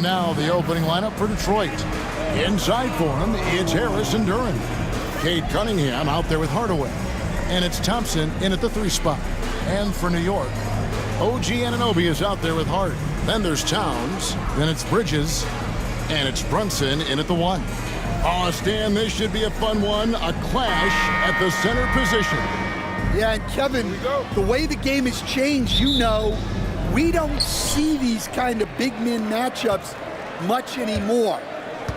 And now the opening lineup for Detroit. Inside for him, it's Harris and Duren. Cade Cunningham out there with Hardaway. And it's Thompson in at the 3 spot. And for New York, OG Anunoby is out there with Hart. Then there's Towns. Then it's Bridges. And it's Brunson in at the 1. Oh, Stan, this should be a fun one. A clash at the center position. Yeah, and Kevin, the way the game has changed, you know, we don't see these kind of big men matchups much anymore.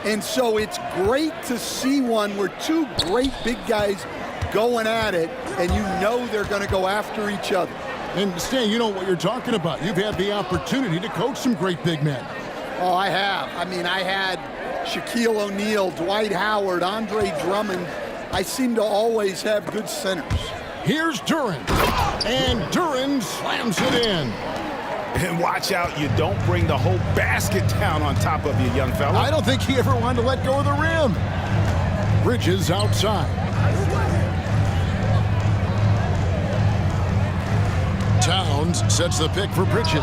And so it's great to see one where 2 great big guys going at it, and you know they're going to go after each other. And Stan, you know what you're talking about. You've had the opportunity to coach some great big men. Oh, I have. I mean, I had Shaquille O'Neal, Dwight Howard, Andre Drummond. I seem to always have good centers. Here's Duren, and Duren slams it in. And watch out, you don't bring the whole basket down on top of you, young fella. I don't think he ever wanted to let go of the rim. Bridges outside. Towns sets the pick for Bridges.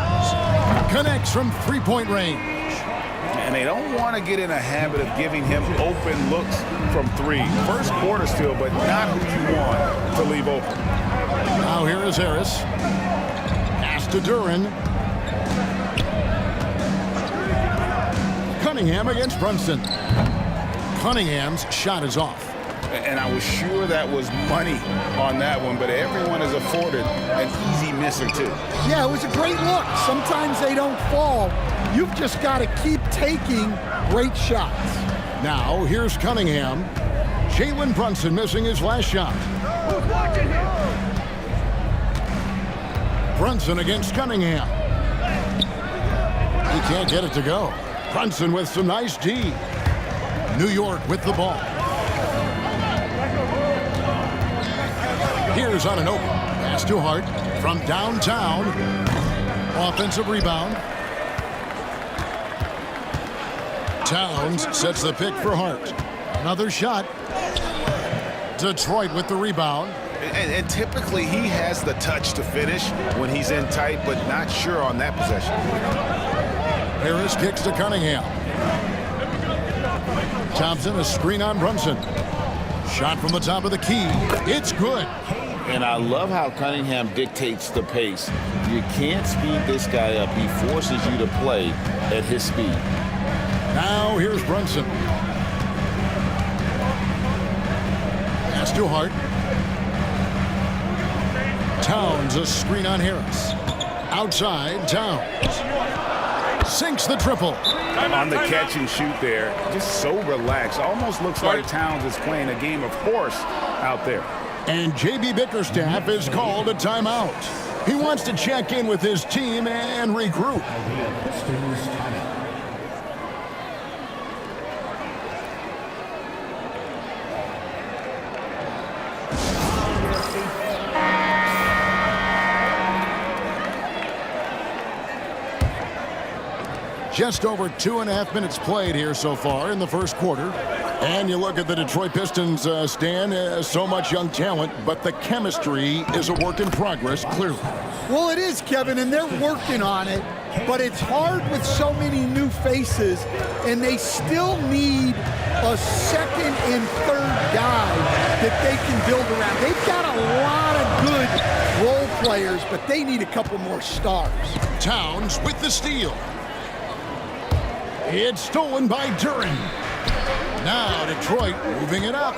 Connects from 3-point range. And they don't want to get in a habit of giving him open looks from 3. First quarter still, but not who you want to leave open. Now here is Harris. Pass to Duren. Cunningham against Brunson. Cunningham's shot is off. And I was sure that was money on that one, but everyone is afforded an easy misser too. Yeah, it was a great look. Sometimes they don't fall. You've just got to keep taking great shots. Now here's Cunningham. Jalen Brunson missing his last shot. Brunson against Cunningham. He can't get it to go. Brunson with some nice D. New York with the ball. Here's Anunoby. Pass to Hart from downtown. Offensive rebound. Towns sets the pick for Hart. Another shot. Detroit with the rebound. And typically he has the touch to finish when he's in tight, but not sure on that possession. Harris kicks to Cunningham. Thompson, a screen on Brunson. Shot from the top of the key. It's good. And I love how Cunningham dictates the pace. You can't speed this guy up. He forces you to play at his speed. Now here's Brunson. Pass to Hart. Towns, a screen on Harris. Outside, Towns. Sinks the triple. On the catch and shoot there, just so relaxed. Almost looks like Towns is playing a game of horse out there. And J.B. Bickerstaff is called a timeout. He wants to check in with his team and regroup. Just over 2.5 minutes played here so far in the first quarter. And you look at the Detroit Pistons, Stan, so much young talent, but the chemistry is a work in progress, clearly. Well, it is, Kevin, and they're working on it, but it's hard with so many new faces, and they still need a second and third guy that they can build around. They've got a lot of good role players, but they need a couple more stars. Towns with the steal. It's stolen by Duren. Now Detroit moving it up.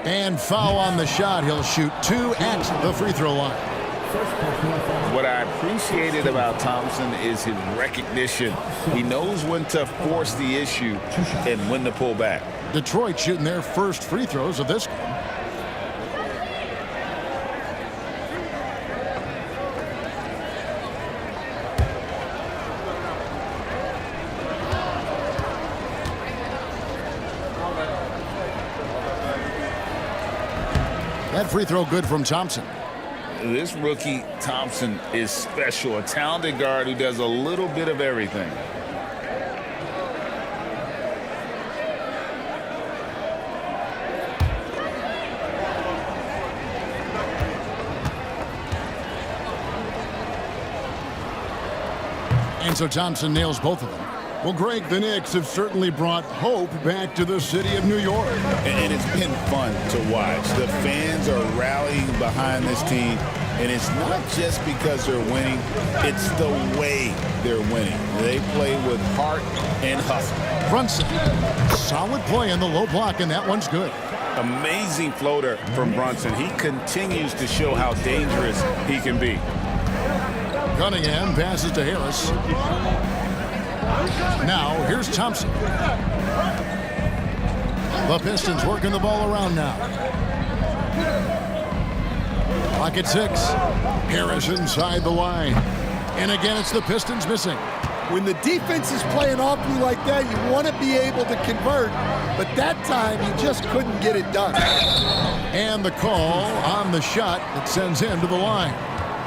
And foul on the shot. He'll shoot 2 at the free throw line. What I appreciated about Thompson is his recognition. He knows when to force the issue and when to pull back. Detroit shooting their first free throws of this game. That free throw good from Thompson. This rookie, Thompson, is special. A talented guard who does a little bit of everything. And so Thompson nails both of them. Well, Greg, the Knicks have certainly brought hope back to the city of New York. And it's been fun to watch. The fans are rallying behind this team. And it's not just because they're winning. It's the way they're winning. They play with heart and hustle. Brunson, solid play in the low block, and that one's good. Amazing floater from Brunson. He continues to show how dangerous he can be. Cunningham passes to Harris. Now, here's Thompson. The Pistons working the ball around now. Clock at 6. Harris inside the line. And again, it's the Pistons missing. When the defense is playing off you like that, you want to be able to convert. But that time, you just couldn't get it done. And the call on the shot that sends him to the line.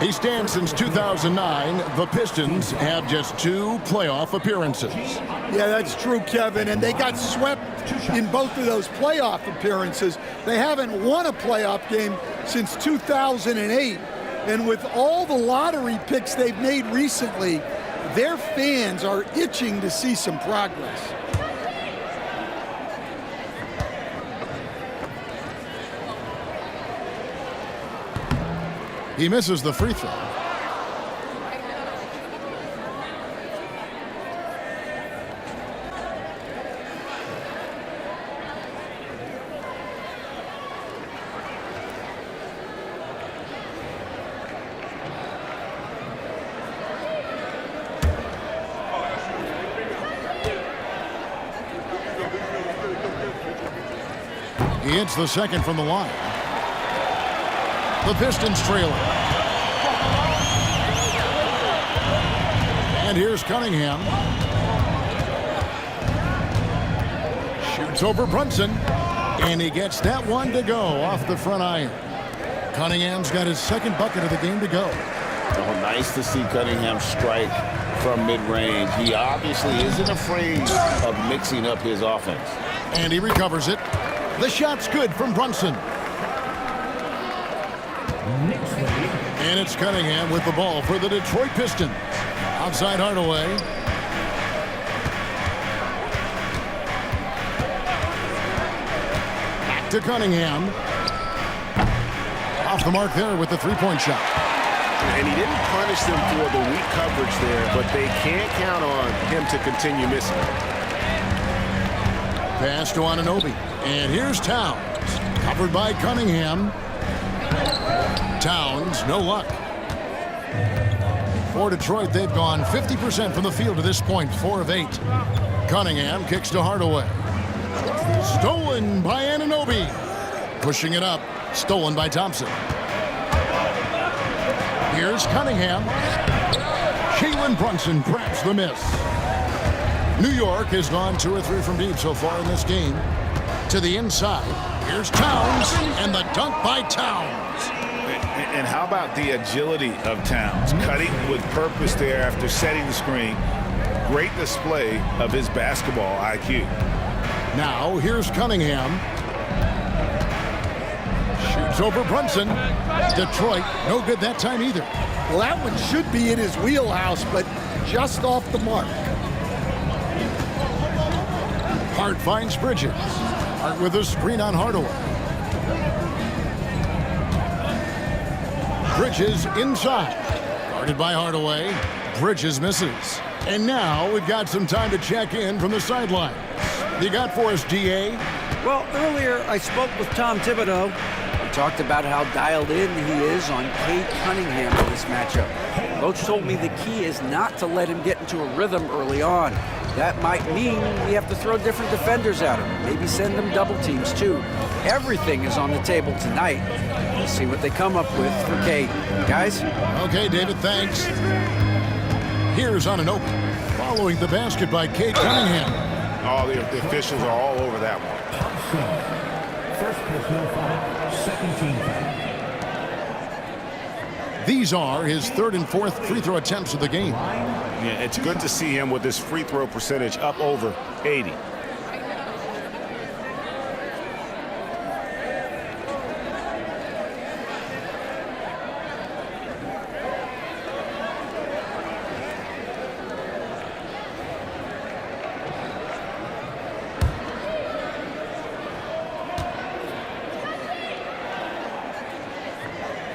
He stands since 2009. The Pistons have just 2 playoff appearances. Yeah, that's true, Kevin. And they got swept in both of those playoff appearances. They haven't won a playoff game since 2008. And with all the lottery picks they've made recently, their fans are itching to see some progress. He misses the free throw. He hits the second from the line. The Pistons trailing. And here's Cunningham. Shoots over Brunson. And he gets that one to go off the front iron. Cunningham's got his second bucket of the game to go. Oh, nice to see Cunningham strike from mid-range. He obviously isn't afraid of mixing up his offense. And he recovers it. The shot's good from Brunson. And it's Cunningham with the ball for the Detroit Pistons. Outside Hardaway. Back to Cunningham. Off the mark there with the three-point shot. And he didn't punish them for the weak coverage there, but they can't count on him to continue missing. Pass to Anunoby. And here's Towns. Covered by Cunningham. Towns, no luck. For Detroit, they've gone 50% from the field to this point, 4 of 8. Cunningham kicks to Hardaway. Stolen by Anunoby. Pushing it up. Stolen by Thompson. Here's Cunningham. Jalen Brunson grabs the miss. New York has gone 2 or 3 from deep so far in this game. To the inside. Here's Towns, and the dunk by Towns. And how about the agility of Towns? Cutting with purpose there after setting the screen. Great display of his basketball IQ. Now, here's Cunningham. Shoots over Brunson. Detroit, no good that time either. Well, that one should be in his wheelhouse, but just off the mark. Hart finds Bridges. Hart with a screen on Hardaway. Bridges inside. Guarded by Hardaway. Bridges misses. And now we've got some time to check in from the sidelines. You got for us, DA? Well, earlier I spoke with Tom Thibodeau. We talked about how dialed in he is on Cade Cunningham for this matchup. Coach told me the key is not to let him get into a rhythm early on. That might mean we have to throw different defenders at him. Maybe send them double teams, too. Everything is on the table tonight. We'll see what they come up with for Cade. Guys? Okay, David, thanks. Here's Anunoby. Following the basket by Cade Cunningham. Oh, the officials are all over that one. First personal foul, second team foul. These are his 3rd and 4th free throw attempts of the game. Yeah, it's good to see him with his free throw percentage up over 80.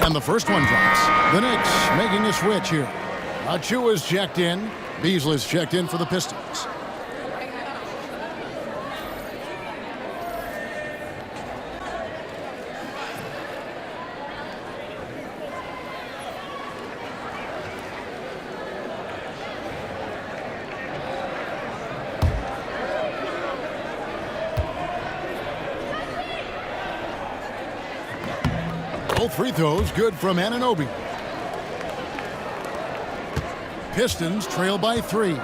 And the first one drops. The Knicks making a switch here. Achua's checked in. Beasley's checked in for the Pistons. Both free throws good from Anunoby. Pistons trail by 3.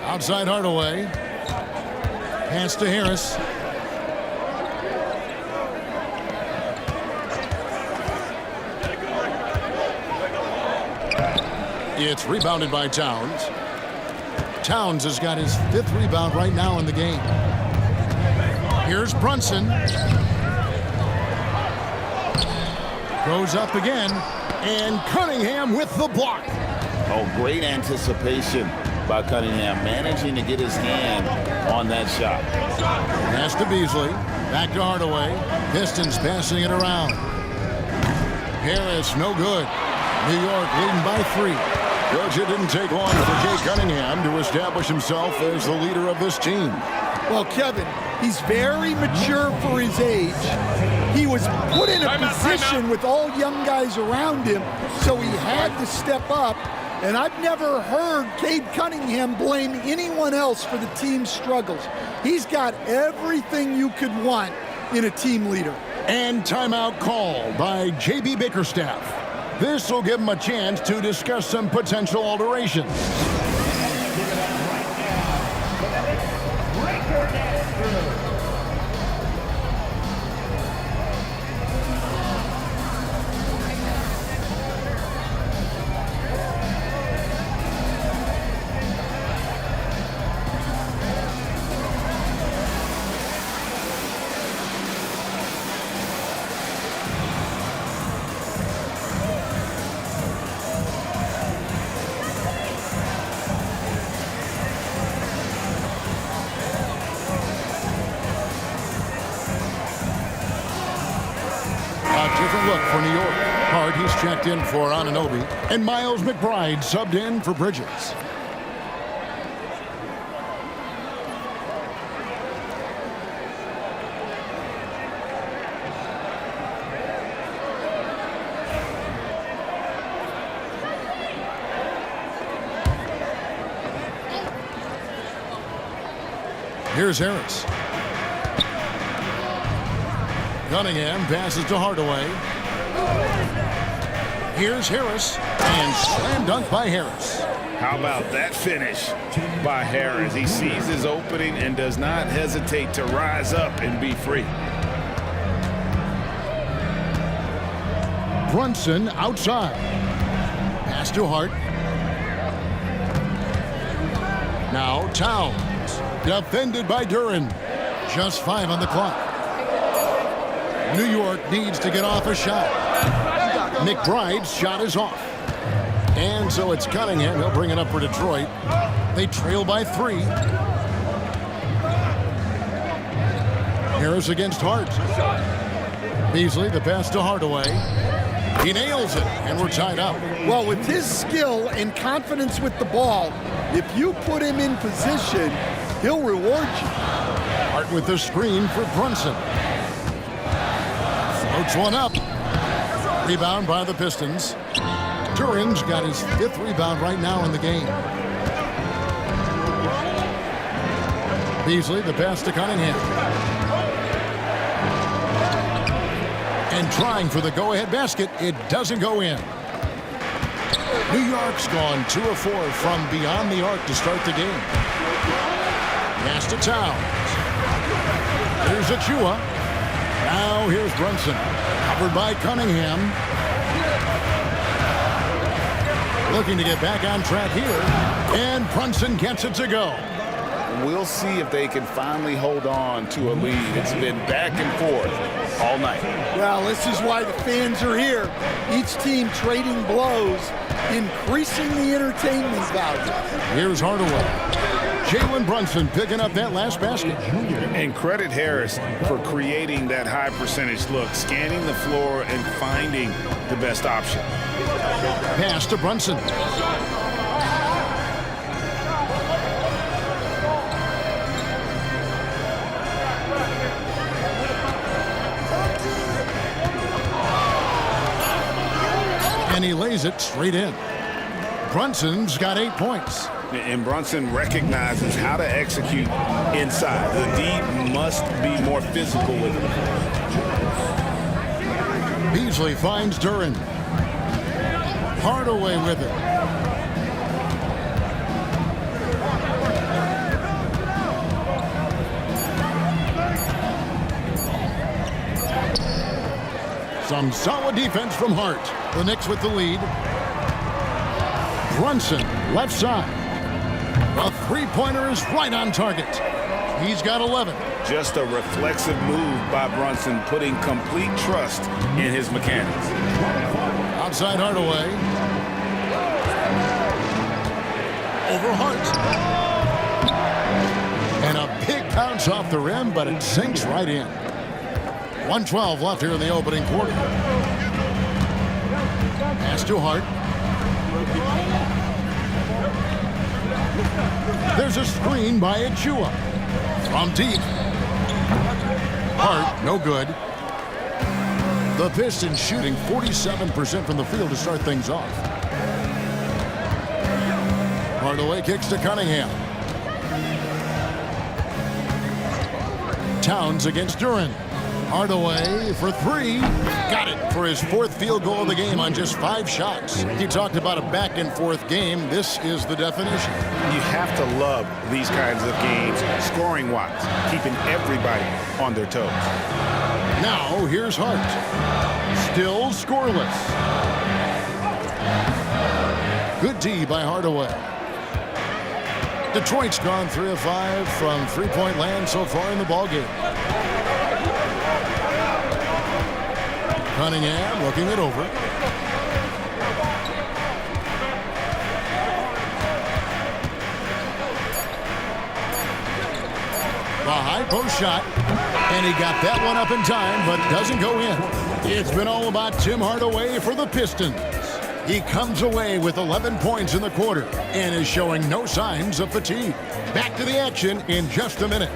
Outside Hardaway. Pass to Harris. It's rebounded by Towns. Towns has got his 5th rebound right now in the game. Here's Brunson. Goes up again, and Cunningham with the block. Oh, great anticipation by Cunningham, managing to get his hand on that shot. Pass to Beasley, back to Hardaway. Pistons passing it around. Harris, no good. New York leading by 3. Coach, it didn't take long for Kate Cunningham to establish himself as the leader of this team. Well, Kevin, he's very mature for his age. He was put in a position with all young guys around him, so he had to step up. And I've never heard Cade Cunningham blame anyone else for the team's struggles. He's got everything you could want in a team leader. And timeout call by J.B. Bickerstaff. This will give him a chance to discuss some potential alterations. Different look for New York. Hart, he's checked in for Anunoby. And Miles McBride subbed in for Bridges. Here's Harris. Cunningham passes to Hardaway. Here's Harris, and slam dunk by Harris. How about that finish by Harris? He sees his opening and does not hesitate to rise up and be free. Brunson outside. Pass to Hart. Now Towns. Defended by Duren. Just 5 on the clock. New York needs to get off a shot. McBride's shot is off. And so it's Cunningham. He'll bring it up for Detroit. They trail by 3. Harris against Hart. Beasley, the pass to Hardaway. He nails it, and we're tied up. Well, with his skill and confidence with the ball, if you put him in position, he'll reward you. Hart with the screen for Brunson. Floats one up. Rebound by the Pistons. Duren's got his 5th rebound right now in the game. Beasley, the pass to Cunningham. And trying for the go-ahead basket, it doesn't go in. New York's gone 2 of 4 from beyond the arc to start the game. Pass to Towns. Here's Achua. Now here's Brunson. Covered by Cunningham. Looking to get back on track here. And Brunson gets it to go. We'll see if they can finally hold on to a lead. It's been back and forth all night. Well, this is why the fans are here. Each team trading blows, increasing the entertainment value. Here's Hardaway. Jalen Brunson picking up that last basket. And credit Harris for creating that high percentage look, scanning the floor and finding the best option. Pass to Brunson. And he lays it straight in. Brunson's got 8 points. And Brunson recognizes how to execute inside. The D must be more physical with it. Beasley finds Duren. Hardaway with it. Some solid defense from Hart. The Knicks with the lead. Brunson, left side. A three-pointer is right on target. He's got 11. Just a reflexive move by Brunson, putting complete trust in his mechanics. Outside Hardaway. Over Hart. And a big bounce off the rim, but it sinks right in. 1:12 left here in the opening quarter. Pass to Hart. There's a screen by Achua. From deep. Hart, no good. The Pistons shooting 47% from the field to start things off. Hardaway kicks to Cunningham. Towns against Duren. Hardaway for three. Got it for his 4th field goal of the game on just 5 shots. He talked about a back-and-forth game. This is the definition. You have to love these kinds of games, scoring-wise, keeping everybody on their toes. Now, here's Hart. Still scoreless. Good D by Hardaway. Detroit's gone 3 of 5 from three-point land so far in the ballgame. Cunningham looking it over. The high post shot, and he got that one up in time, but doesn't go in. It's been all about Tim Hardaway for the Pistons. He comes away with 11 points in the quarter and is showing no signs of fatigue. Back to the action in just a minute.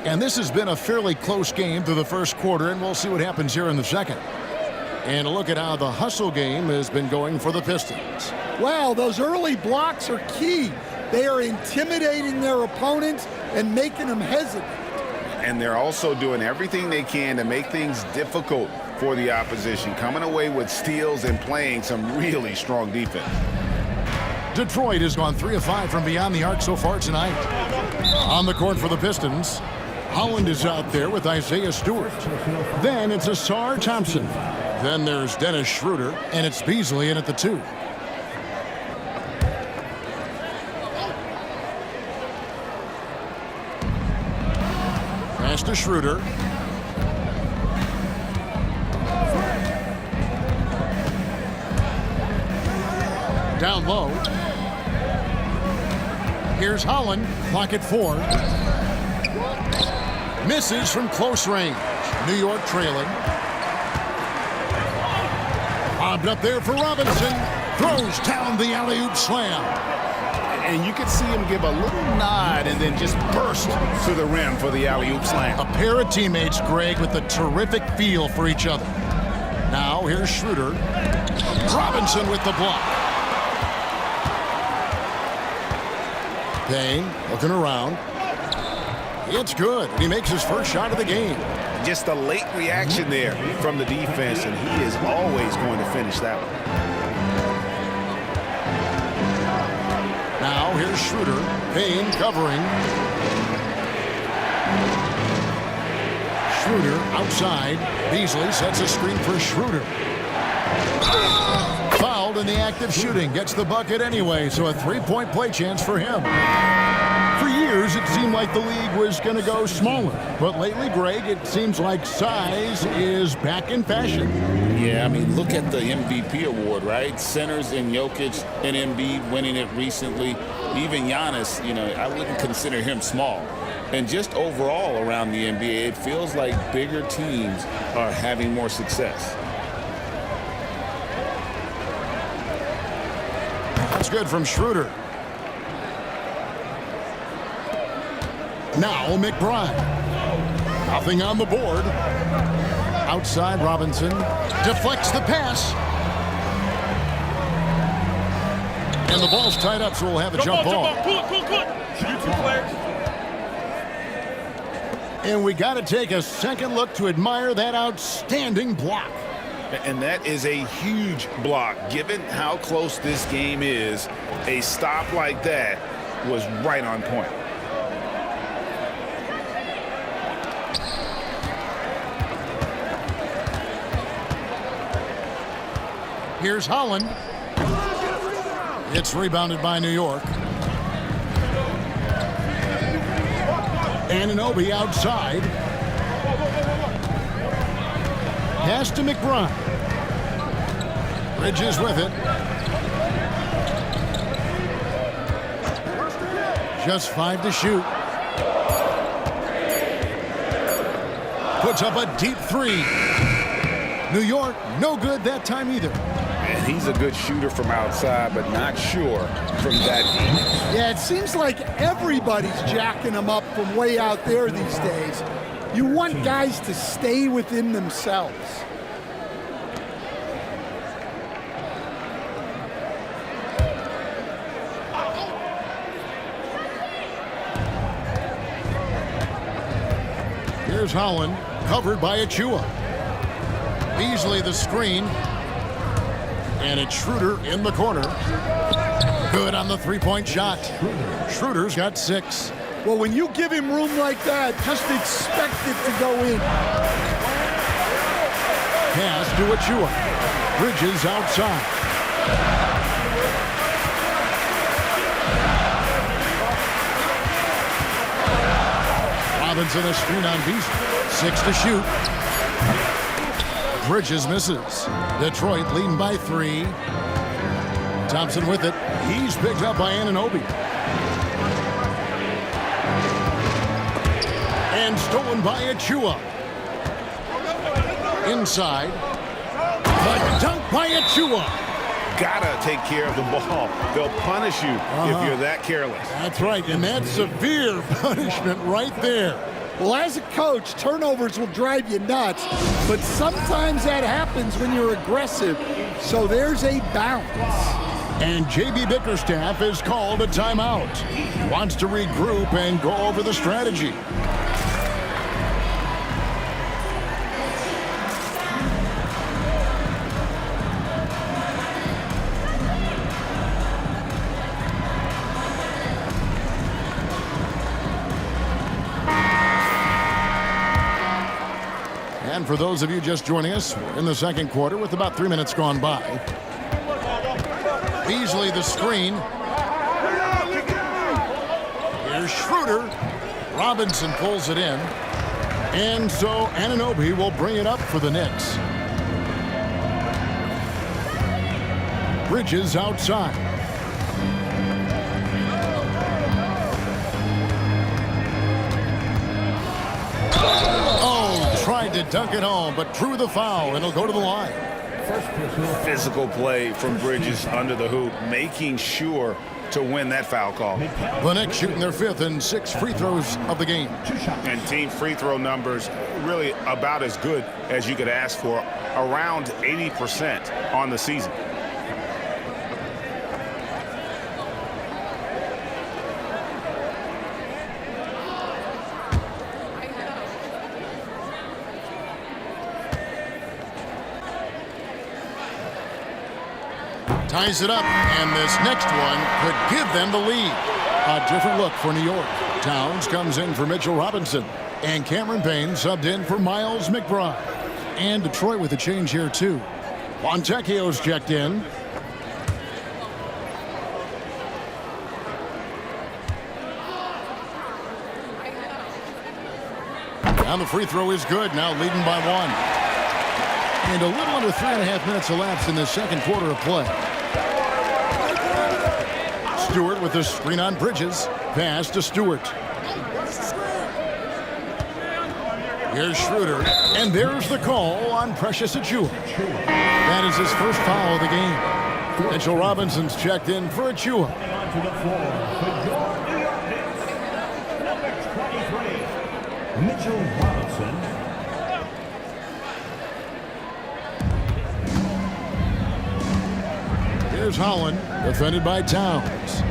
And this has been a fairly close game through the first quarter, and we'll see what happens here in the second. And a look at how the hustle game has been going for the Pistons. Wow, those early blocks are key. They are intimidating their opponents and making them hesitate. And they're also doing everything they can to make things difficult for the opposition, coming away with steals and playing some really strong defense. Detroit has gone 3 of 5 from beyond the arc so far tonight. On the court for the Pistons, Holland is out there with Isaiah Stewart. Then it's Asar Thompson. Then there's Dennis Schroeder, and it's Beasley in at the 2. Pass to Schroeder. Down low. Here's Holland, clock at 4. Misses from close range. New York trailing. Bobbed up there for Robinson. Throws down the alley-oop slam. And you could see him give a little nod and then just burst to the rim for the alley-oop slam. A pair of teammates, Greg, with a terrific feel for each other. Now here's Schroeder. Robinson with the block. Payne looking around. It's good. He makes his first shot of the game. Just a late reaction there from the defense, and he is always going to finish that one. Now here's Schroeder. Payne covering. Schroeder outside. Beasley sets a screen for Schroeder. Foul involved in the act of shooting. Gets the bucket anyway, so a three-point play chance for him. For years, it seemed like the league was going to go smaller. But lately, Greg, it seems like size is back in fashion. Yeah, I mean, look at the MVP award, right? Centers and Jokic and Embiid winning it recently. Even Giannis, I wouldn't consider him small. And just overall around the NBA, it feels like bigger teams are having more success. That's good from Schroeder. Now McBride. Nothing on the board. Outside Robinson. Deflects the pass. And the ball's tied up, so we'll have a jump ball. Pull it. You two players. And we got to take a second look to admire that outstanding block. And that is a huge block. Given how close this game is, a stop like that was right on point. Here's Holland. It's rebounded by New York. Anunoby outside. Pass to McBride. Bridges with it. Just 5 to shoot. Puts up a deep 3. New York, no good that time either. And he's a good shooter from outside, but not sure from that deep. Yeah, it seems like everybody's jacking them up from way out there these days. You want guys to stay within themselves. Here's Holland, covered by Achua. Beasley the screen. And it's Schroeder in the corner. Good on the three-point shot. Schroeder's got 6. Well, when you give him room like that, just expect it to go in. Pass to Achua. Bridges outside. Robinson a screen on Beasley. 6 to shoot. Bridges misses. Detroit leading by 3. Thompson with it. He's picked up by Anunoby. And stolen by Achua. Inside. The dunk by Achua. Gotta take care of the ball. They'll punish you if you're that careless. That's right, and that's severe punishment right there. Well, as a coach, turnovers will drive you nuts, but sometimes that happens when you're aggressive. So there's a balance. And J.B. Bickerstaff has called a timeout. He wants to regroup and go over the strategy. And for those of you just joining us, we're in the second quarter with about 3 minutes gone by. Beasley the screen. Here's Schroeder. Robinson pulls it in. And so Anunoby will bring it up for the Knicks. Bridges outside. Tried to dunk it home, but drew the foul, and it'll go to the line. Physical play from Bridges under the hoop, making sure to win that foul call. The Knicks shooting their 5th and 6th free throws of the game. And team free throw numbers really about as good as you could ask for, around 80% on the season. Ties it up, and this next one could give them the lead. A different look for New York. Towns comes in for Mitchell Robinson, and Cameron Payne subbed in for Miles McBride. And Detroit with a change here, too. Fontecchio's checked in. And the free throw is good, now leading by 1. And a little under 3.5 minutes elapsed in the second quarter of play. Stewart with the screen on Bridges. Pass to Stewart. Here's Schroeder. And there's the call on Precious Achiuwa. That is his first foul of the game. Mitchell Robinson's checked in for Achiuwa. To the floor for your New York Knicks, number 23, Mitchell Robinson. Here's Holland, defended by Towns.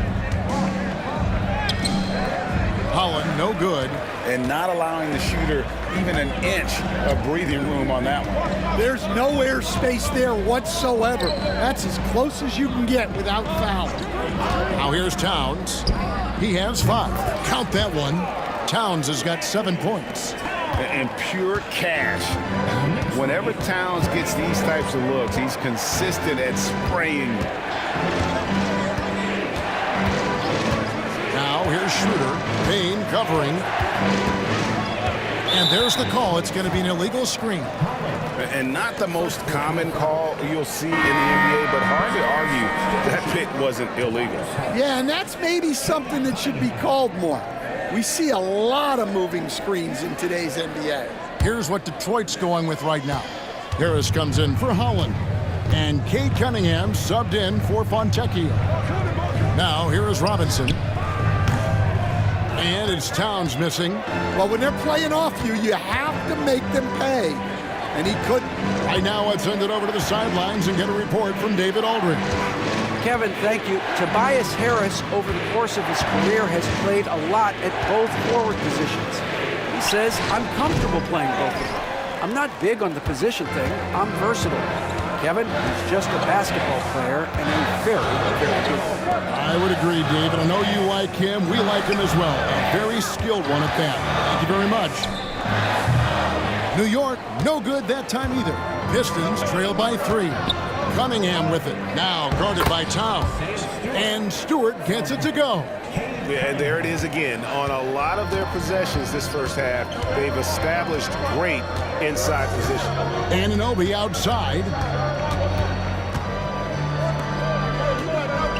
Holland, no good. And not allowing the shooter even an inch of breathing room on that one. There's no air space there whatsoever. That's as close as you can get without foul. Now here's Towns. He has 5. Count that one. Towns has got 7 points. And pure cash. Whenever Towns gets these types of looks, he's consistent at spraying. Now here's Schroeder. Payne covering. And there's the call. It's going to be an illegal screen. And not the most common call you'll see in the NBA, but hard to argue that pick wasn't illegal. Yeah, and that's maybe something that should be called more. We see a lot of moving screens in today's NBA. Here's what Detroit's going with right now. Harris comes in for Holland. And Cade Cunningham subbed in for Fontecchio. Now here is Robinson. And it's Towns missing. Well, when they're playing off you, you have to make them pay. And he couldn't. Right now, let's send it over to the sidelines and get a report from David Aldridge. Kevin, thank you. Tobias Harris, over the course of his career, has played a lot at both forward positions. He says, I'm comfortable playing both of them. I'm not big on the position thing. I'm versatile. Kevin, he's just a basketball player and a very, very good one. I would agree, David. I know you like him. We like him as well. A very skilled one at that. Thank you very much. New York, no good that time either. Pistons trail by 3. Cunningham with it. Now guarded by Towns. And Stewart gets it to go. Yeah, there it is again. On a lot of their possessions this first half, they've established great inside position. Anunoby outside.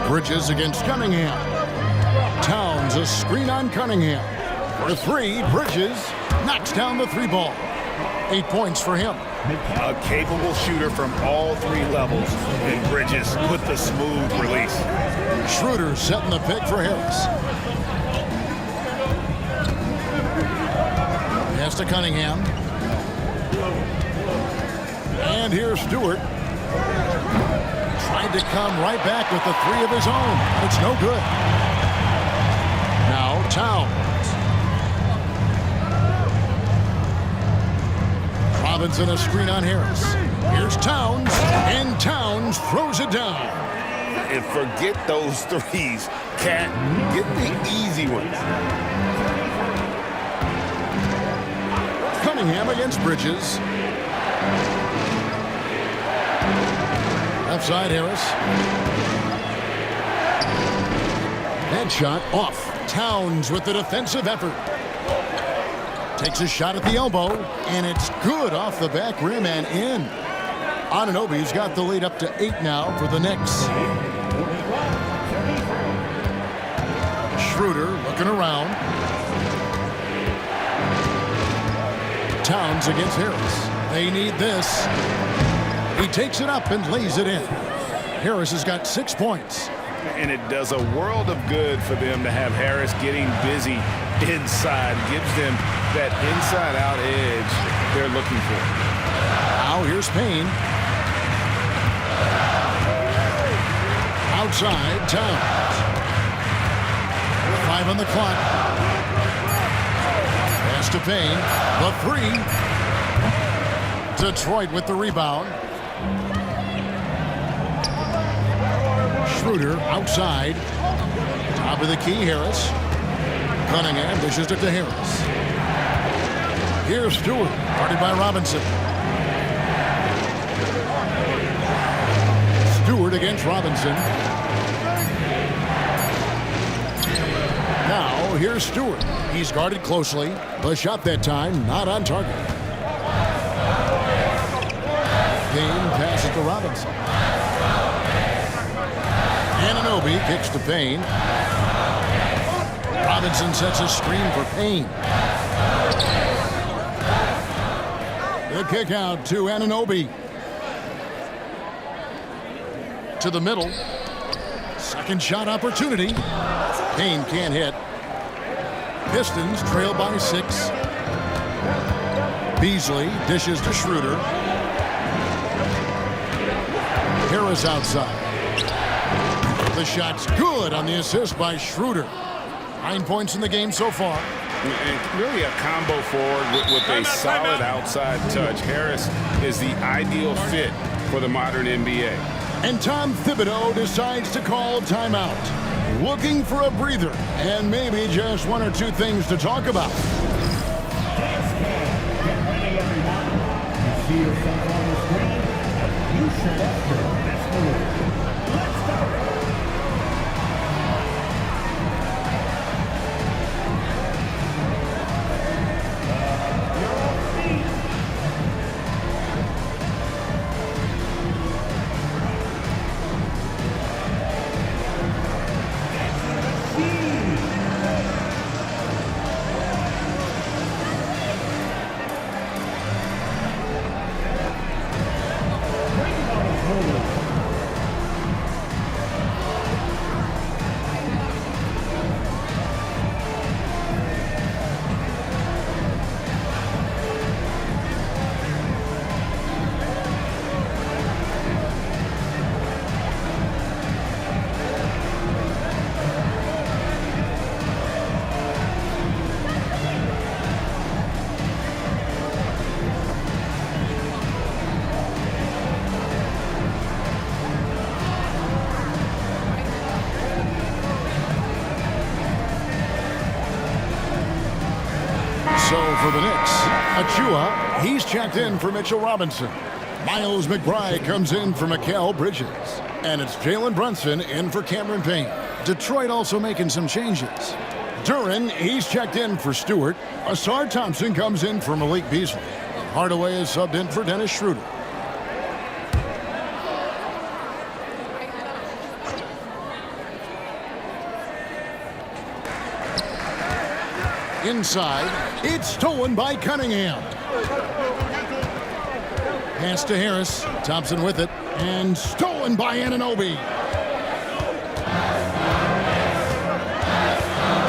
Bridges against Cunningham. Towns a screen on Cunningham. For 3, Bridges knocks down the 3 ball. 8 points for him. A capable shooter from all 3 levels, and Bridges with the smooth release. Schroeder setting the pick for Harris. Pass to Cunningham. And here's Stewart. Tried to come right back with the 3 of his own. It's no good. Now Towns. Robinson a screen on Harris. Here's Towns, and Towns throws it down. And forget those 3s. Cat, get the easy ones. Cunningham against Bridges. Left side, Harris. That shot off. Towns with the defensive effort. Takes a shot at the elbow, and it's good off the back rim and in. Anunoby's got the lead up to 8 now for the Knicks. Schroeder looking around. Towns against Harris. They need this. He takes it up and lays it in. Harris has got 6 points. And it does a world of good for them to have Harris getting busy inside. Gives them that inside-out edge they're looking for. Now here's Payne. Outside, Towns. 5 on the clock. Pass to Payne. The 3. Detroit with the rebound. Schroeder outside. Top of the key, Harris. Cunningham dishes it to Harris. Here's Stewart, guarded by Robinson. Stewart against Robinson. Now here's Stewart. He's guarded closely. The shot that time not on target. Payne passes to Robinson. Anunoby kicks to Payne. Robinson sets a screen for Payne. The kick out to Anunoby. To the middle. Second shot opportunity. Payne can't hit. Pistons trail by 6. Beasley dishes to Schroeder. Harris outside. The shot's good on the assist by Schroeder. 9 points in the game so far. And really a combo forward with a solid outside touch. Harris is the ideal fit for the modern NBA. And Tom Thibodeau decides to call timeout. Looking for a breather and maybe just one or two things to talk about. Get ready, everyone. You see yourself on the screen. You select your best move. Let's go. So for the Knicks, Achua, he's checked in for Mitchell Robinson. Miles McBride comes in for Mikal Bridges. And it's Jalen Brunson in for Cameron Payne. Detroit also making some changes. Duren, he's checked in for Stewart. Asar Thompson comes in for Malik Beasley. Hardaway is subbed in for Dennis Schroeder. Inside, it's stolen by Cunningham. Pass to Harris. Thompson with it. And stolen by Anunoby.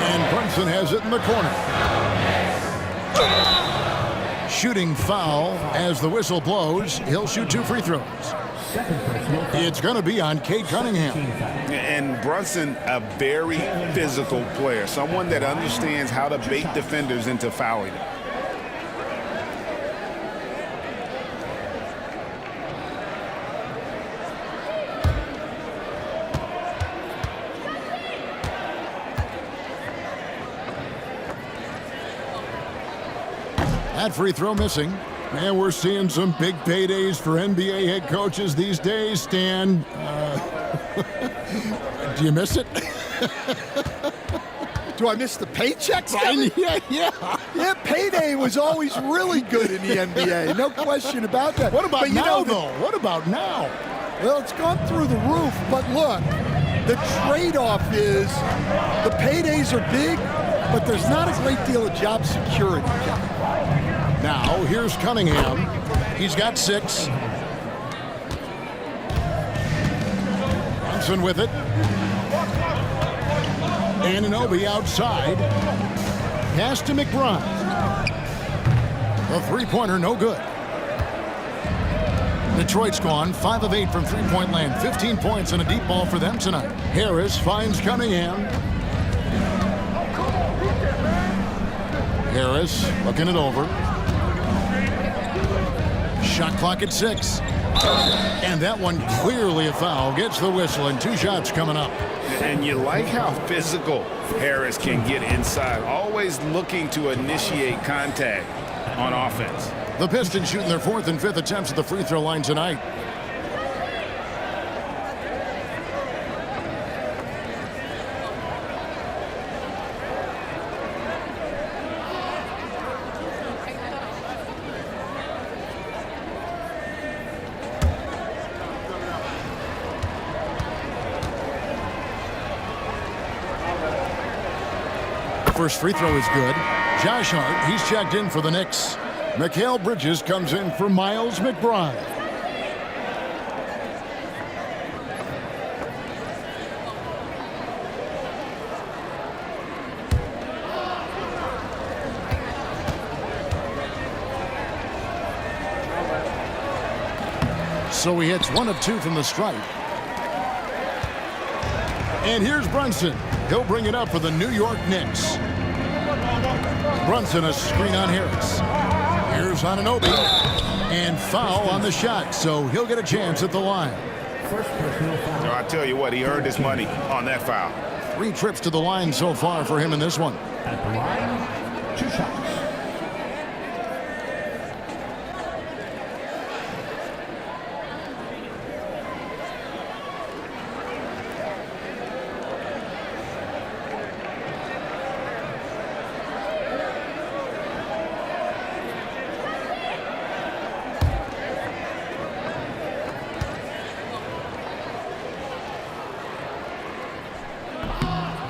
And Brunson has it in the corner. Shooting foul as the whistle blows. He'll shoot 2 free throws. It's going to be on Cade Cunningham. And Brunson, a very physical player, someone that understands how to bait defenders into fouling. That free throw missing. And we're seeing some big paydays for NBA head coaches these days, Stan. Do you miss it? Do I miss the paychecks, Kevin? Yeah, payday was always really good in the NBA. No question about that. What about but now, though? What about now? Well, it's gone through the roof, but look, the trade-off is the paydays are big, but there's not a great deal of job security. Now, here's Cunningham. He's got 6. Brunson with it. Anunoby outside. Pass to McBride. The three-pointer, no good. Detroit's gone 5 of 8 from three-point land. 15 points and a deep ball for them tonight. Harris finds Cunningham. Harris looking it over. Shot clock at 6. And that one clearly a foul. Gets the whistle and 2 shots coming up. And you like how physical Harris can get inside. Always looking to initiate contact on offense. The Pistons shooting their 4th and 5th attempts at the free throw line tonight. first free throw is good. Josh Hart, he's checked in for the Knicks. Mikal Bridges comes in for Miles McBride. So he hits 1 of 2 from the stripe. And here's Brunson. He'll bring it up for the New York Knicks. Brunson, a screen on Harris. Here's Anunoby. And foul on the shot, so he'll get a chance at the line. So I tell you what, he earned his money on that foul. 3 trips to the line so far for him in this one. At the line, 2 shots.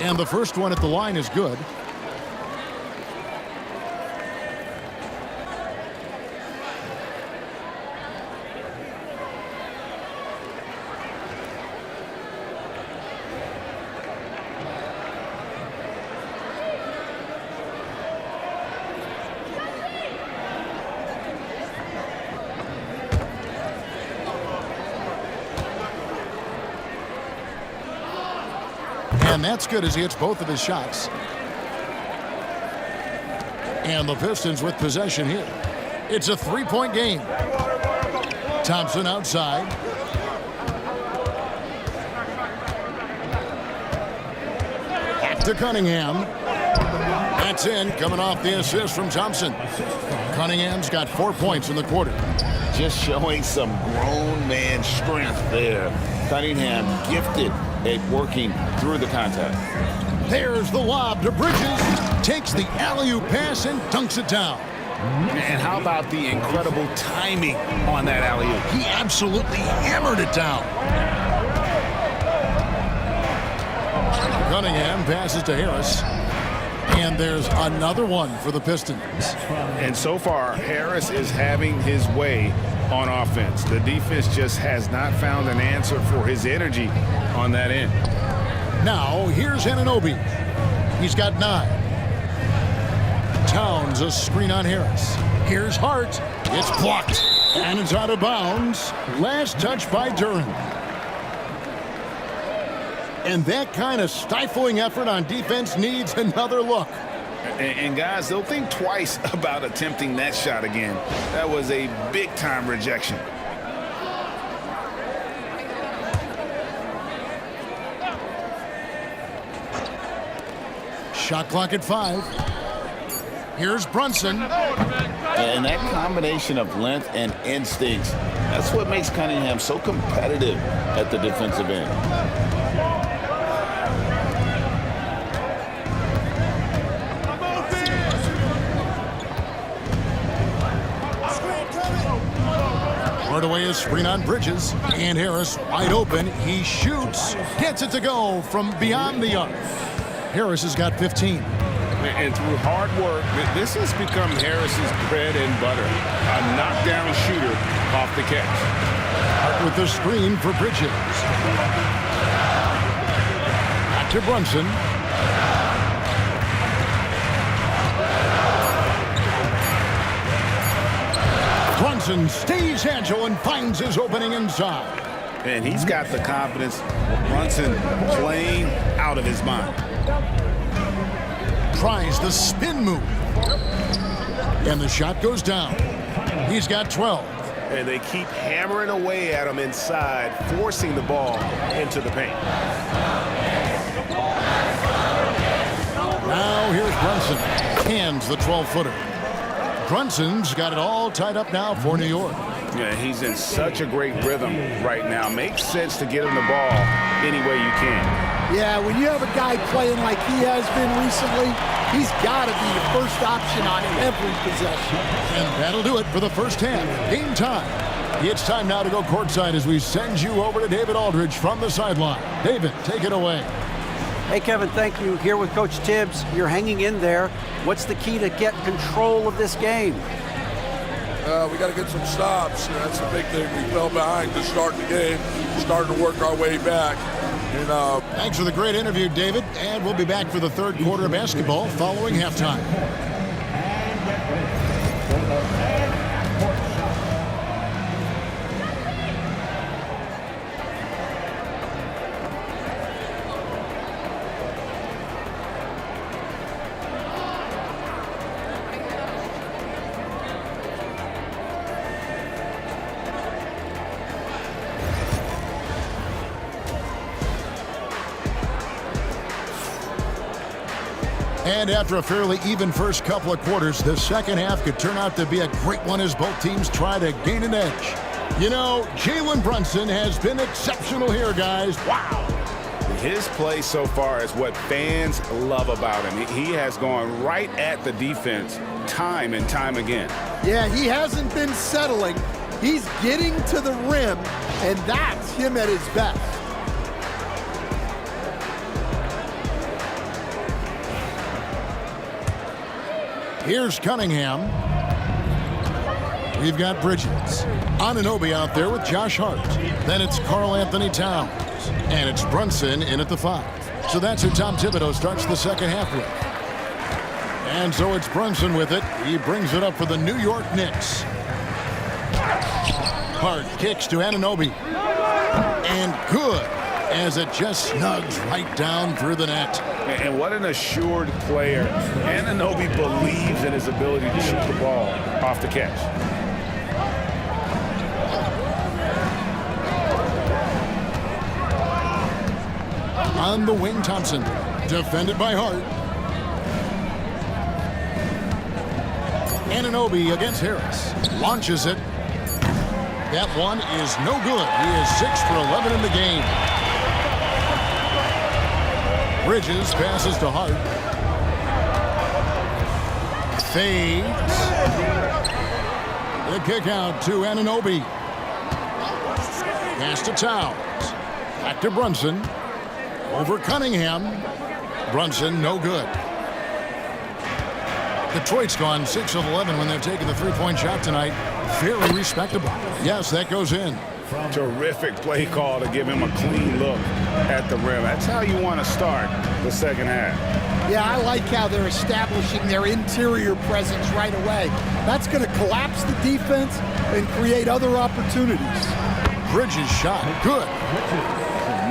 And the first one at the line is good. And that's good as he hits both of his shots. And the Pistons with possession here. It's a 3-point game. Thompson outside. Back to Cunningham. That's in, coming off the assist from Thompson. Cunningham's got 4 points in the quarter. Just showing some grown man strength there. Cunningham gifted at working through the contact. There's the lob to Bridges. Takes the alley-oop pass and dunks it down. And how about the incredible timing on that alley-oop? He absolutely hammered it down. Cunningham passes to Harris. And there's another one for the Pistons. And so far, Harris is having his way on offense. The defense just has not found an answer for his energy on that end. Now, here's Anunoby. He's got 9. Towns, a screen on Harris. Here's Hart. It's blocked. And it's out of bounds. Last touch by Duren. And that kind of stifling effort on defense needs another look. And guys, they'll think twice about attempting that shot again. That was a big-time rejection. Shot clock at 5. Here's Brunson. And that combination of length and instincts, that's what makes Cunningham so competitive at the defensive end. Hardaway is screen on Bridges. And Harris wide open. He shoots. Gets it to go from beyond the arc. Harris has got 15. And through hard work, this has become Harris's bread and butter. A knockdown shooter off the catch. Hart with the screen for Bridges. Back to Brunson. Brunson stays agile and finds his opening inside. And he's got the confidence. Brunson playing out of his mind. Tries the spin move. And the shot goes down. He's got 12. And they keep hammering away at him inside, forcing the ball into the paint. Now here's Brunson. Hands the 12-footer. Brunson's got it all tied up now for New York. Yeah, he's in such a great rhythm right now. Makes sense to get him the ball any way you can. Yeah, when you have a guy playing like he has been recently, he's got to be the first option on every possession. And that'll do it for the first half. Game time. It's time now to go courtside as we send you over to David Aldridge from the sideline. David, take it away. Hey, Kevin, thank you. Here with Coach Tibbs. You're hanging in there. What's the key to get control of this game? We got to get some stops. That's the big thing. We fell behind to start the game, starting to work our way back. And, Thanks for the great interview, David. And we'll be back for the third quarter of basketball following halftime. And after a fairly even first couple of quarters, the second half could turn out to be a great one as both teams try to gain an edge. You know, Jalen Brunson has been exceptional here, guys. Wow. His play so far is what fans love about him. He has gone right at the defense time and time again. Yeah, he hasn't been settling. He's getting to the rim, and that's him at his best. Here's Cunningham. We've got Bridges. Anunoby out there with Josh Hart. Then it's Karl Anthony Towns. And it's Brunson in at the 5. So that's who Tom Thibodeau starts the second half with. And so it's Brunson with it. He brings it up for the New York Knicks. Hart kicks to Anunoby. And good, as it just snugs right down through the net. And what an assured player. Anunoby believes in his ability to shoot the ball off the catch. On the wing, Thompson. Defended by Hart. Anunoby against Harris. Launches it. That one is no good. He is 6 for 11 in the game. Bridges passes to Hart. Fades. The kick out to Anunoby. Pass to Towns. Back to Brunson. Over Cunningham. Brunson, no good. Detroit's gone 6 of 11 when they're taking the three-point shot tonight. Very respectable. Yes, that goes in. Terrific play call to give him a clean look at the rim. That's how you want to start the second half. Yeah, I like how they're establishing their interior presence right away. That's going to collapse the defense and create other opportunities. Bridges shot. Good.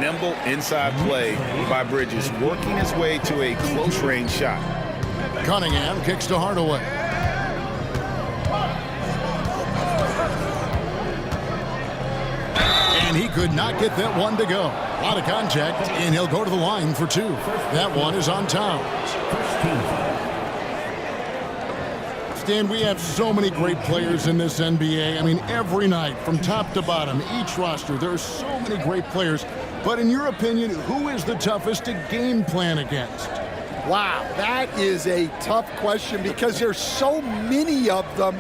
Nimble inside play by Bridges, working his way to a close-range shot. Cunningham kicks to Hardaway. And he could not get that one to go. A lot of contact, and he'll go to the line for 2. That one is on Towns. Stan, we have so many great players in this NBA. I mean, every night, from top to bottom, each roster, there are so many great players. But in your opinion, who is the toughest to game plan against? Wow, that is a tough question because there's so many of them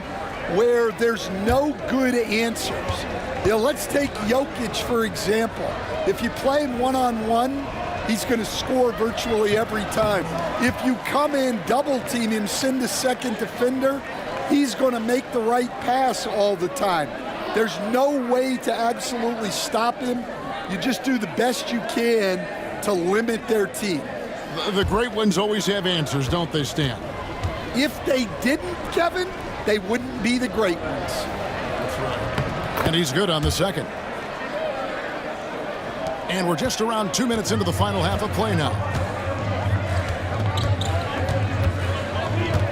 where there's no good answers. You know, let's take Jokic, for example. If you play him one-on-one, he's going to score virtually every time. If you come in, double-team him, send a second defender, he's going to make the right pass all the time. There's no way to absolutely stop him. You just do the best you can to limit their team. The great ones always have answers, don't they, Stan? If they didn't, Kevin, they wouldn't be the great ones. That's right. And he's good on the second. And we're just around 2 minutes into the final half of play now.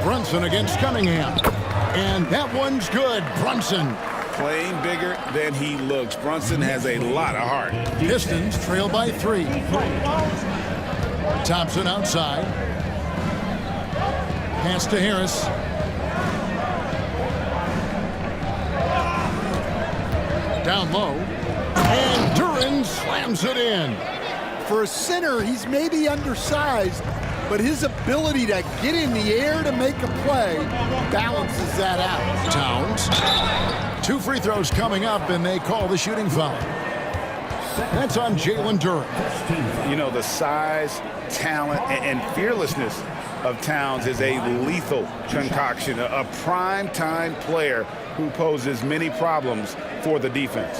Brunson against Cunningham. And that one's good. Brunson. Playing bigger than he looks. Brunson has a lot of heart. Pistons trail by 3. Thompson outside. Pass to Harris. Down low. And Duran slams it in. For a center, he's maybe undersized, but his ability to get in the air to make a play balances that out. Towns. 2 free throws coming up, and they call the shooting foul. That's on Jalen Duren. You know, the size, talent, and fearlessness of Towns is a lethal concoction, a prime-time player who poses many problems for the defense.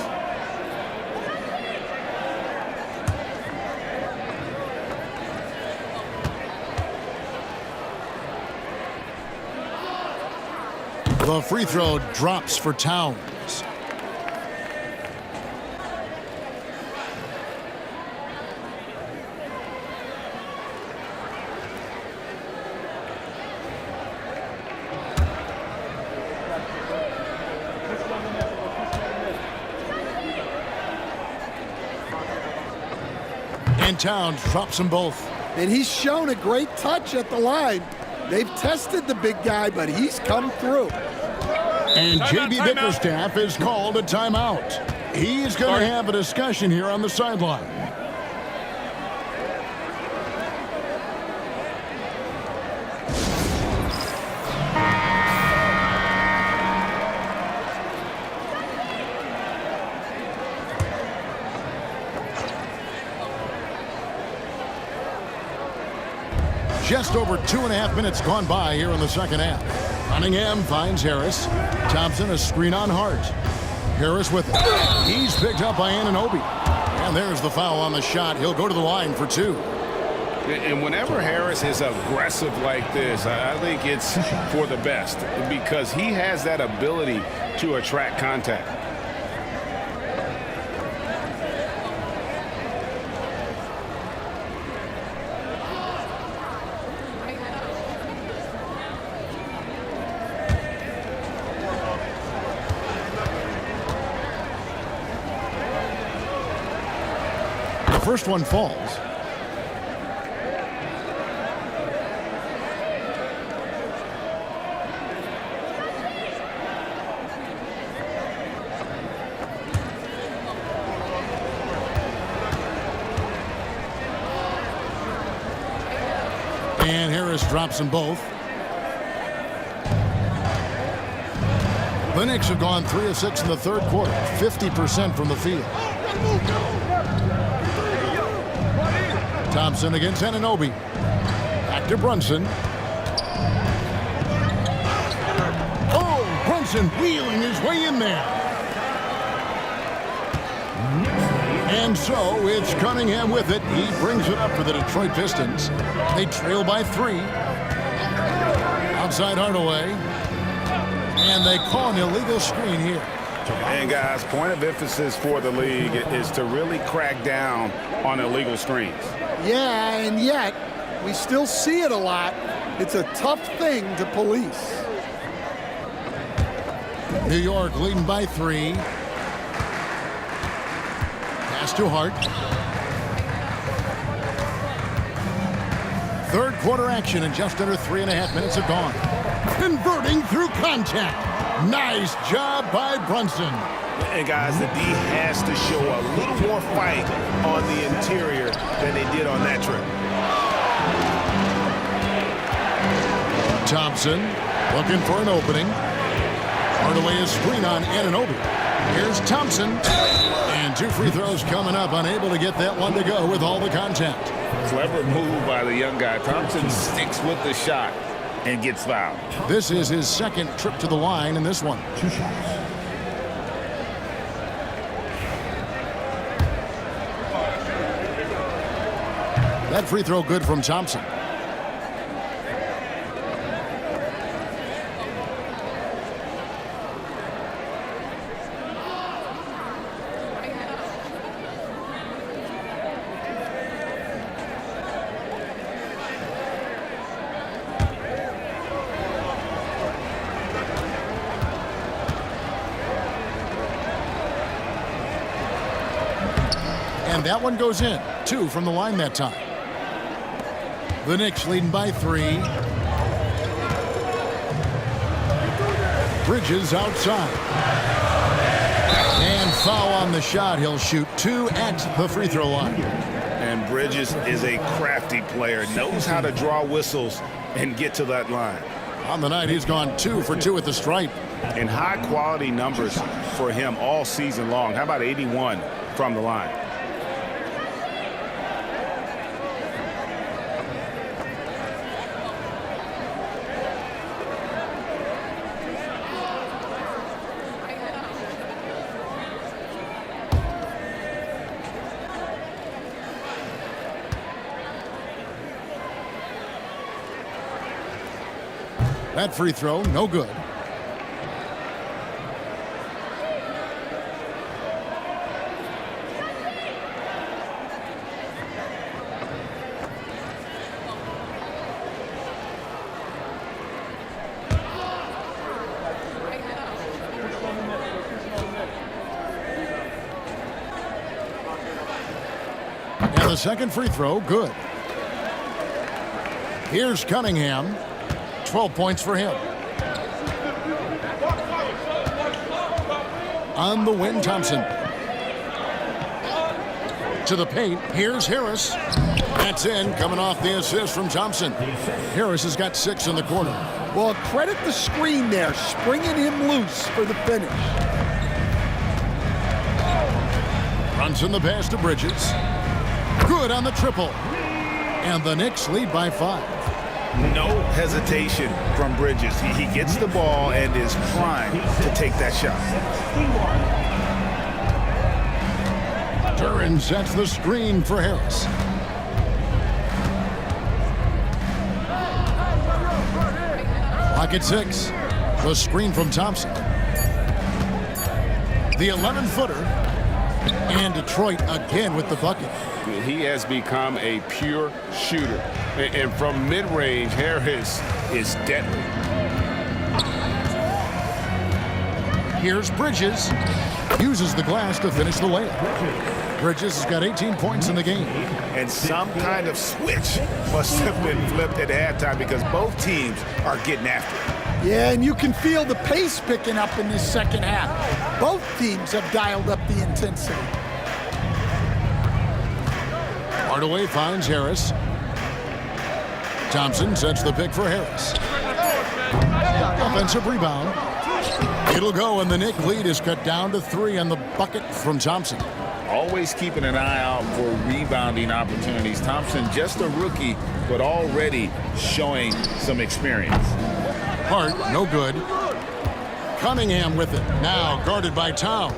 The free throw drops for Towns. And Towns drops them both. And he's shown a great touch at the line. They've tested the big guy, but he's come through. And J.B. Bickerstaff is called a timeout. He's going to have a discussion here on the sideline. Just over 2.5 minutes gone by here in the second half. Cunningham finds Harris. Thompson a screen on Hart. Harris with it. He's picked up by Anunoby. And there's the foul on the shot. He'll go to the line for 2. And whenever Harris is aggressive like this, I think it's for the best because he has that ability to attract contact. First one falls. And Harris drops them both. The Knicks have gone 3 of 6 in the third quarter, 50% from the field. Thompson against Anunoby. Back to Brunson. Oh, Brunson wheeling his way in there. And so it's Cunningham with it. He brings it up for the Detroit Pistons. They trail by 3. Outside Hardaway. And they call an illegal screen here. And guys, point of emphasis for the league is to really crack down on illegal screens. Yeah, and yet we still see it a lot. It's a tough thing to police. New York leading by 3. Pass to Hart. Third quarter action and just under 3.5 minutes have gone. Converting through contact. Nice job by Brunson. And guys, the D has to show a little more fight on the interior than they did on that trip. Thompson looking for an opening. Hardaway is screen on Anunoby. Here's Thompson. And 2 free throws coming up. Unable to get that one to go with all the contact. Clever move by the young guy. Thompson sticks with the shot and gets fouled. This is his second trip to the line in this one. 2 shots. That free throw good from Thompson. And that one goes in. 2 from the line that time. The Knicks leading by 3. Bridges outside. And foul on the shot. He'll shoot 2 at the free throw line. And Bridges is a crafty player, knows how to draw whistles and get to that line. On the night, he's gone 2 for 2 at the stripe. And high-quality numbers for him all season long. How about 81 from the line? That free throw, no good. And the second free throw, good. Here's Cunningham. 12 points for him. On the wing, Thompson. To the paint. Here's Harris. That's in, coming off the assist from Thompson. Harris has got 6 in the quarter. Well, credit the screen there, springing him loose for the finish. Brunson the pass to Bridges. Good on the triple. And the Knicks lead by 5. No hesitation from Bridges. He gets the ball and is primed to take that shot. Duren sets the screen for Harris. Clock at 6. The screen from Thompson. The 11-footer. And Detroit again with the bucket. He has become a pure shooter. And from mid-range, Harris is deadly. Here's Bridges. Uses the glass to finish the layup. Bridges has got 18 points in the game. And some kind of switch must have been flipped at halftime because both teams are getting after it. Yeah, and you can feel the pace picking up in this second half. Both teams have dialed up the intensity. Hardaway finds Harris. Thompson sets the pick for Harris. Offensive rebound. It'll go, and the Knicks lead is cut down to 3 on the bucket from Thompson. Always keeping an eye out for rebounding opportunities. Thompson, just a rookie, but already showing some experience. Hart, no good. Cunningham with it, now guarded by Towns.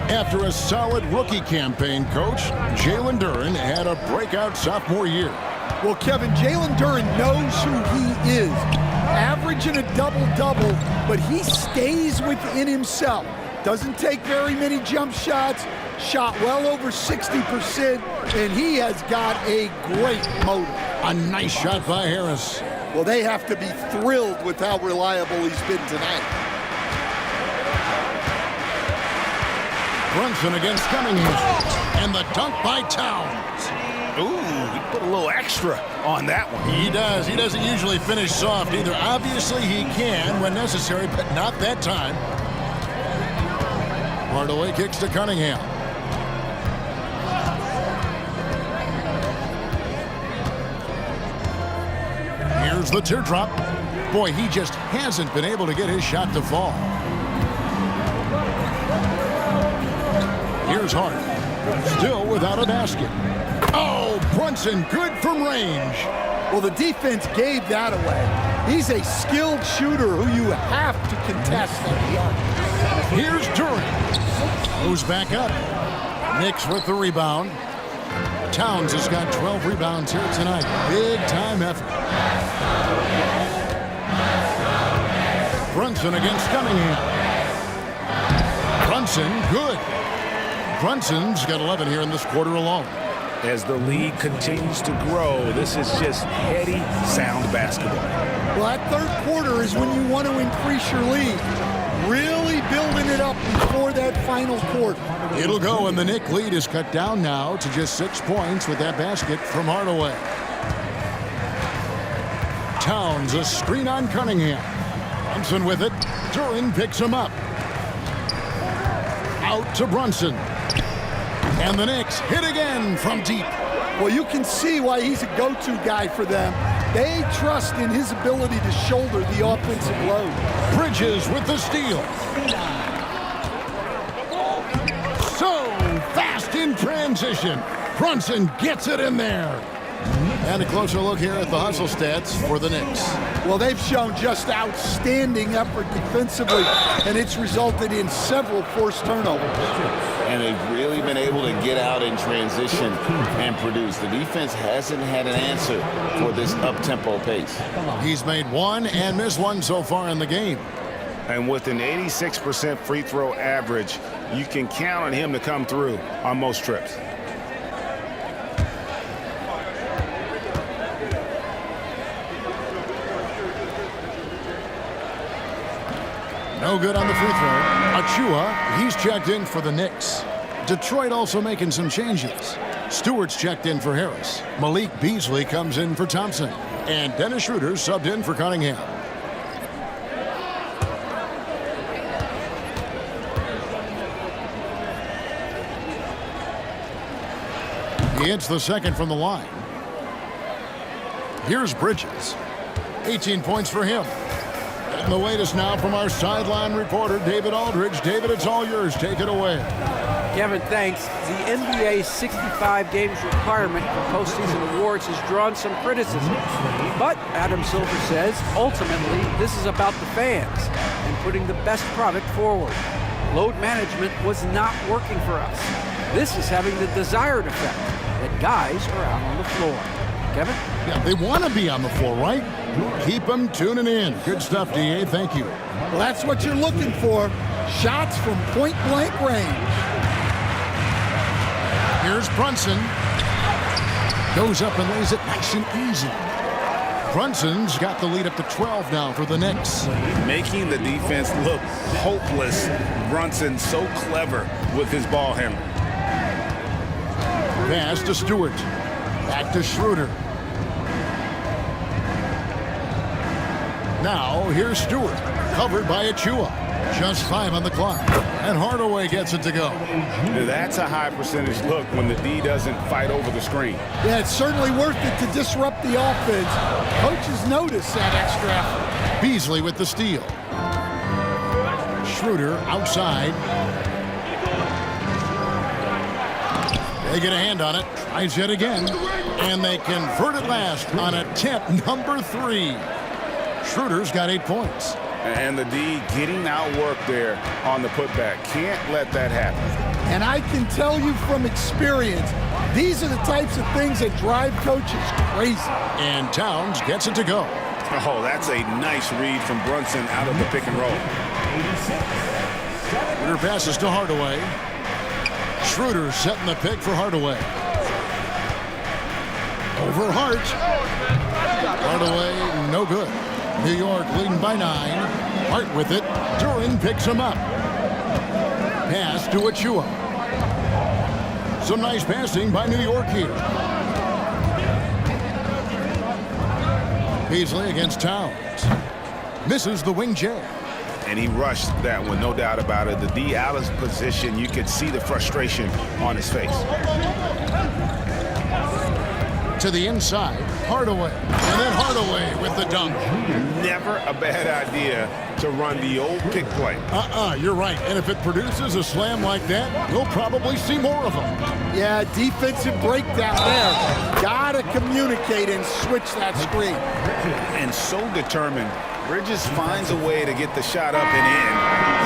After a solid rookie campaign, coach, Jalen Duren had a breakout sophomore year. Well, Kevin, Jalen Duren knows who he is. Averaging a double-double, but he stays within himself. Doesn't take very many jump shots, shot well over 60%, and he has got a great motor. A nice shot by Harris. Well, they have to be thrilled with how reliable he's been tonight. Brunson against Cunningham. And the dunk by Towns. Ooh, he put a little extra on that one. He does. He doesn't usually finish soft either. Obviously, he can when necessary, but not that time. Hardaway kicks to Cunningham. Here's the teardrop. Boy, he just hasn't been able to get his shot to fall. Here's Hart. Still without a basket. Oh, Brunson, good from range. Well, the defense gave that away. He's a skilled shooter who you have to contest at the arc. Here's Duren. Moves back up. Knicks with the rebound. Towns has got 12 rebounds here tonight. Big time effort. Brunson against Cunningham. Brunson, good. Brunson's got 11 here in this quarter alone. As the league continues to grow, this is just heady, sound basketball. Well, that third quarter is when you want to increase your lead. Really building it up before that final quarter. It'll go, and the Knicks lead is cut down now to just 6 points with that basket from Hardaway. Towns, a screen on Cunningham. Brunson with it. Duren picks him up. Out to Brunson. And the Knicks hit again from deep. Well, you can see why he's a go-to guy for them. They trust in his ability to shoulder the offensive load. Bridges with the steal. So fast in transition. Brunson gets it in there. And a closer look here at the hustle stats for the Knicks. Well, they've shown just outstanding effort defensively, and it's resulted in several forced turnovers. And and they've really been able to get out in transition and produce. The defense hasn't had an answer for this up-tempo pace. He's made one and missed one so far in the game. And with an 86% free throw average, you can count on him to come through on most trips. No good on the free throw. Achua, he's checked in for the Knicks. Detroit also making some changes. Stewart's checked in for Harris. Malik Beasley comes in for Thompson. And Dennis Schroeder subbed in for Cunningham. He hits the second from the line. Here's Bridges. 18 points for him. And the latest now from our sideline reporter, David Aldridge. David, it's all yours. Take it away. Kevin, thanks. The NBA's 65 games requirement for postseason awards has drawn some criticism. But Adam Silver says, ultimately, this is about the fans and putting the best product forward. Load management was not working for us. This is having the desired effect, that guys are out on the floor. Kevin? Yeah, they want to be on the floor, right? Keep them tuning in. Good stuff, D.A. Thank you. Well, that's what you're looking for. Shots from point-blank range. Here's Brunson. Goes up and lays it nice and easy. Brunson's got the lead up to 12 now for the Knicks. Making the defense look hopeless. Brunson so clever with his ball handling. Pass to Stewart. Back to Schroeder. Now, here's Stewart. Covered by Achua. Just 5 on the clock. And Hardaway gets it to go. That's a high percentage look when the D doesn't fight over the screen. Yeah, it's certainly worth it to disrupt the offense. Coaches notice that extra effort. Beasley with the steal. Schroeder outside. They get a hand on it. Tries yet again. And they convert it last on attempt number 3. Schroeder's got 8 points. And the D getting outworked there on the putback. Can't let that happen. And I can tell you from experience, these are the types of things that drive coaches crazy. And Towns gets it to go. Oh, that's a nice read from Brunson out of the pick and roll. Schroeder passes to Hardaway. Schroeder setting the pick for Hardaway. Over Hart. Hardaway, no good. New York leading by 9. Hart with it. Duren picks him up. Pass to Achua. Some nice passing by New York here. Beasley against Towns. Misses the wing jab. And he rushed that one, no doubt about it. The D out of position, you could see the frustration on his face. To the inside, Hardaway. And then Hardaway with the dunk. Never a bad idea to run the old pick play. You're right. And if it produces a slam like that, we'll probably see more of them. Yeah, defensive breakdown there. Gotta communicate and switch that screen. And so determined. Bridges finds a way to get the shot up and in.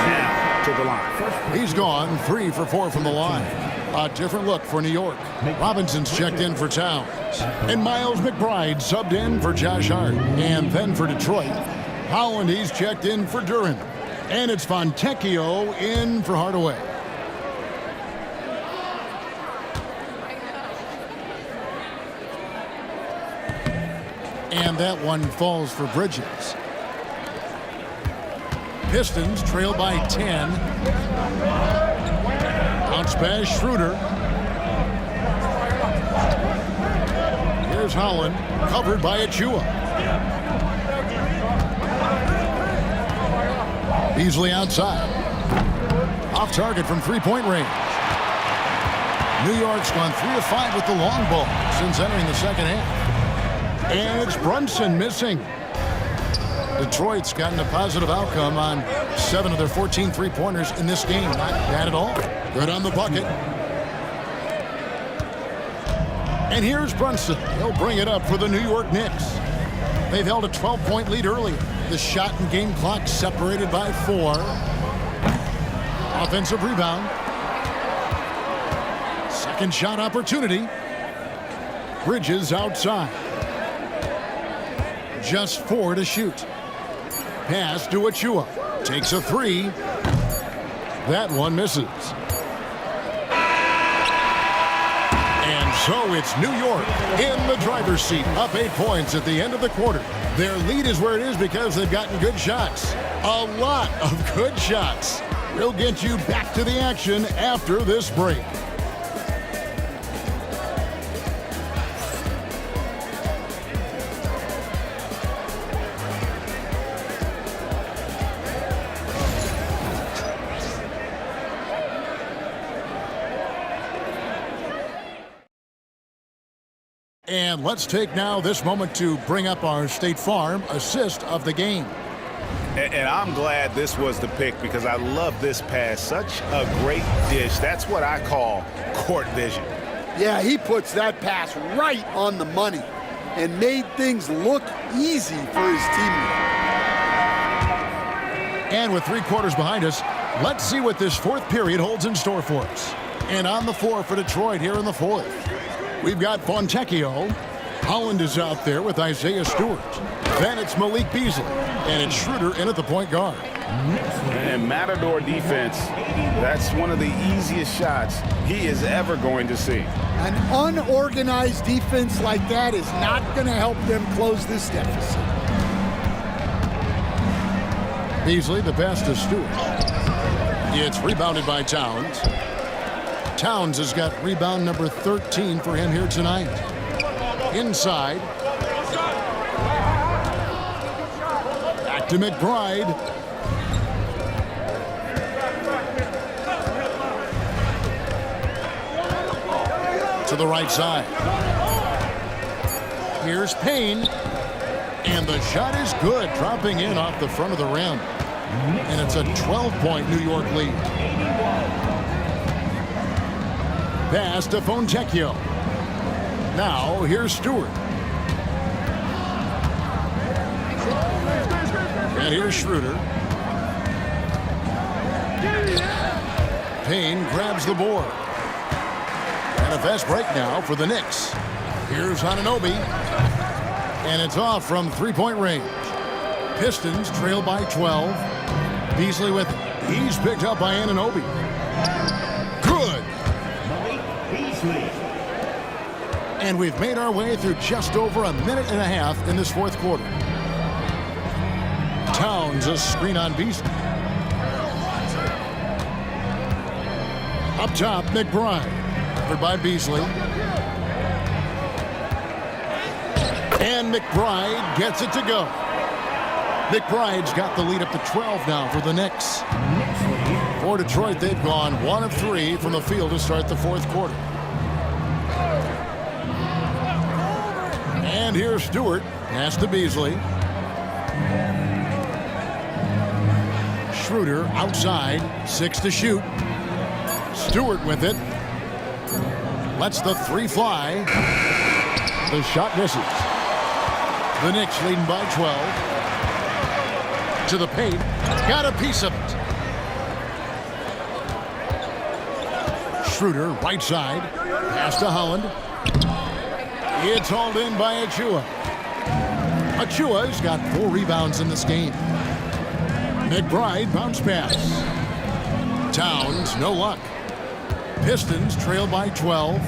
Now to the line. He's gone 3 for 4 from the line. A different look for New York. Robinson's checked in for Towns. And Miles McBride subbed in for Josh Hart. And then for Detroit, Howland, he's checked in for Duren. And it's Fontecchio in for Hardaway. And that one falls for Bridges. Pistons trail by 10. Bounce pass, Schroeder. Here's Howland, covered by Achua. Beasley outside. Off target from three-point range. New York's gone 3 of 5 with the long ball since entering the second half. And it's Brunson missing. Detroit's gotten a positive outcome on 7 of their 14 three-pointers in this game. Not bad at all. Good on the bucket. And here's Brunson. He'll bring it up for the New York Knicks. They've held a 12-point lead earlier. The shot and game clock separated by 4. Offensive rebound. Second shot opportunity. Bridges outside. Just 4 to shoot. Pass to Achua. Takes a 3. That one misses. And so it's New York in the driver's seat, up 8 points at the end of the quarter. Their lead is where it is because they've gotten good shots. A lot of good shots. We'll get you back to the action after this break. And let's take now this moment to bring up our State Farm assist of the game. And I'm glad this was the pick because I love this pass. Such a great dish. That's what I call court vision. Yeah, he puts that pass right on the money and made things look easy for his teammate. And with 3 quarters behind us, let's see what this 4th period holds in store for us. And on the floor for Detroit here in the 4th, we've got Fontecchio. Holland is out there with Isaiah Stewart. Then it's Malik Beasley. And it's Schroeder in at the point guard. And Matador defense, that's one of the easiest shots he is ever going to see. An unorganized defense like that is not going to help them close this deficit. Beasley, the pass to Stewart. It's rebounded by Towns. Towns has got rebound number 13 for him here tonight. Inside. Back to McBride. To the right side. Here's Payne. And the shot is good, dropping in off the front of the rim. And it's a 12-point New York lead. Pass to Fontecchio. Now, here's Stewart. And here's Schroeder. Payne grabs the board. And a fast break now for the Knicks. Here's Anunoby. And it's off from 3-point range. Pistons trail by 12. Beasley with it. He's picked up by Anunoby. Good. And we've made our way through just over a minute and a half in this 4th quarter. Towns a screen on Beasley. Up top, McBride. Covered by Beasley. And McBride gets it to go. McBride's got the lead up to 12 now for the Knicks. For Detroit, they've gone 1 of 3 from the field to start the 4th quarter. And here's Stewart. Pass to Beasley. Schroeder outside. 6 to shoot. Stewart with it. Lets the 3 fly. The shot misses. The Knicks leading by 12. To the paint. Got a piece of it. Schroeder, right side. Pass to Holland. It's hauled in by Achua. Achua's got 4 rebounds in this game. McBride bounce pass. Towns, no luck. Pistons trail by 12.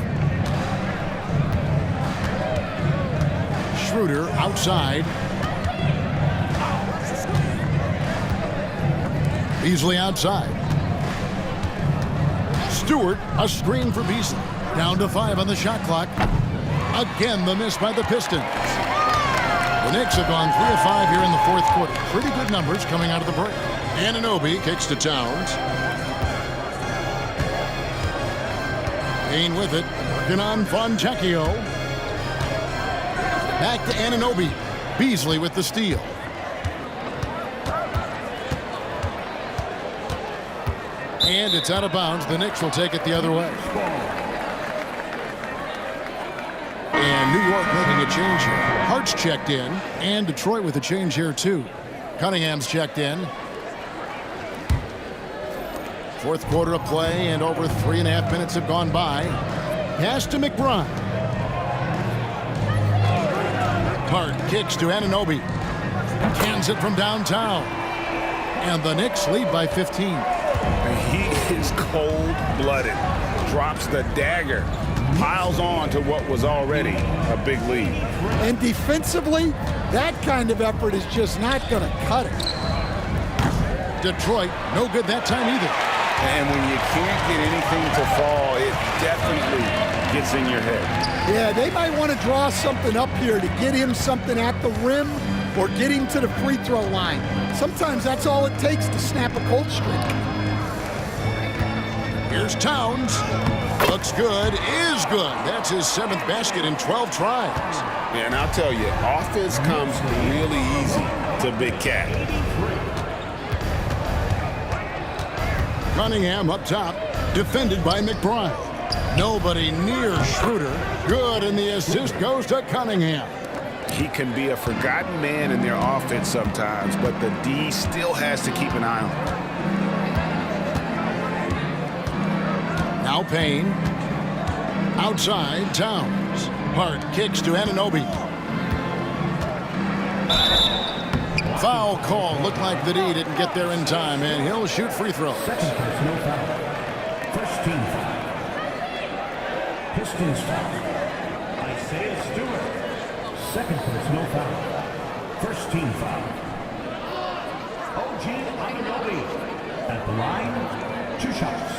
Schroeder outside. Beasley outside. Stewart, a screen for Beasley. Down to 5 on the shot clock. Again, the miss by the Pistons. The Knicks have gone 3 of 5 here in the 4th quarter. Pretty good numbers coming out of the break. Anunoby kicks to Towns. Payne with it. Working on Fontecchio. Back to Anunoby. Beasley with the steal. And it's out of bounds. The Knicks will take it the other way. And New York making a change here. Hart's checked in. And Detroit with a change here, too. Cunningham's checked in. 4th quarter of play, and over 3.5 minutes have gone by. Pass to McBride. Hart kicks to Anunoby. Cans it from downtown. And the Knicks lead by 15. He is cold-blooded. Drops the dagger. Piles on to what was already a big lead. And defensively, that kind of effort is just not going to cut it. Detroit, no good that time either. And when you can't get anything to fall, it definitely gets in your head. Yeah, they might want to draw something up here to get him something at the rim or get him to the free throw line. Sometimes that's all it takes to snap a cold streak. Here's Towns. Looks good, is good. That's his 7th basket in 12 tries. And I'll tell you, offense comes really easy to Big Cat. Cunningham up top, defended by McBride. Nobody near Schroeder. Good, and the assist goes to Cunningham. He can be a forgotten man in their offense sometimes, but the D still has to keep an eye on him. Now Payne. Outside, Towns. Hart kicks to Anunoby. Foul call. Looked like the D didn't get there in time, and he'll shoot free throws. Second personal foul. First team foul. Pistons foul. Isaiah Stewart. Second personal foul. First team foul. OG Anunoby. At the line, 2 shots.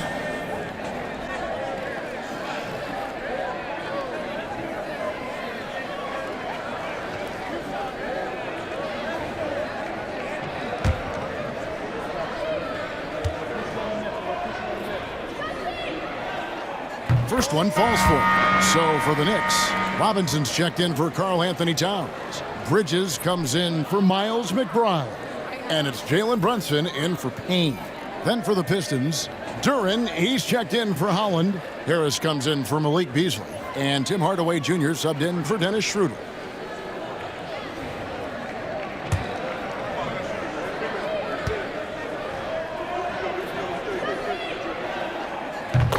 First one falls for him. So for the Knicks, Robinson's checked in for Karl Anthony Towns. Bridges comes in for Miles McBride. And it's Jalen Brunson in for Payne. Then for the Pistons, Duren, he's checked in for Holland. Harris comes in for Malik Beasley. And Tim Hardaway Jr. subbed in for Dennis Schroeder.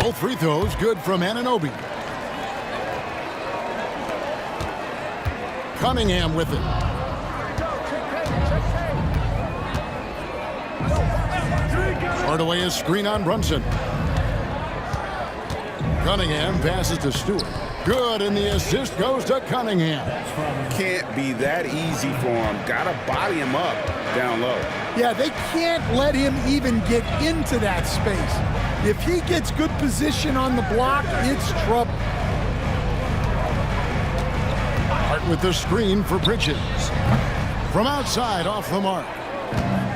Both free throws good from Anunoby. Cunningham with it. Hardaway is screen on Brunson. Cunningham passes to Stewart. Good, and the assist goes to Cunningham. Can't be that easy for him. Gotta body him up down low. Yeah, they can't let him even get into that space. If he gets good position on the block, it's trouble. Hart with the screen for Bridges. From outside, off the mark.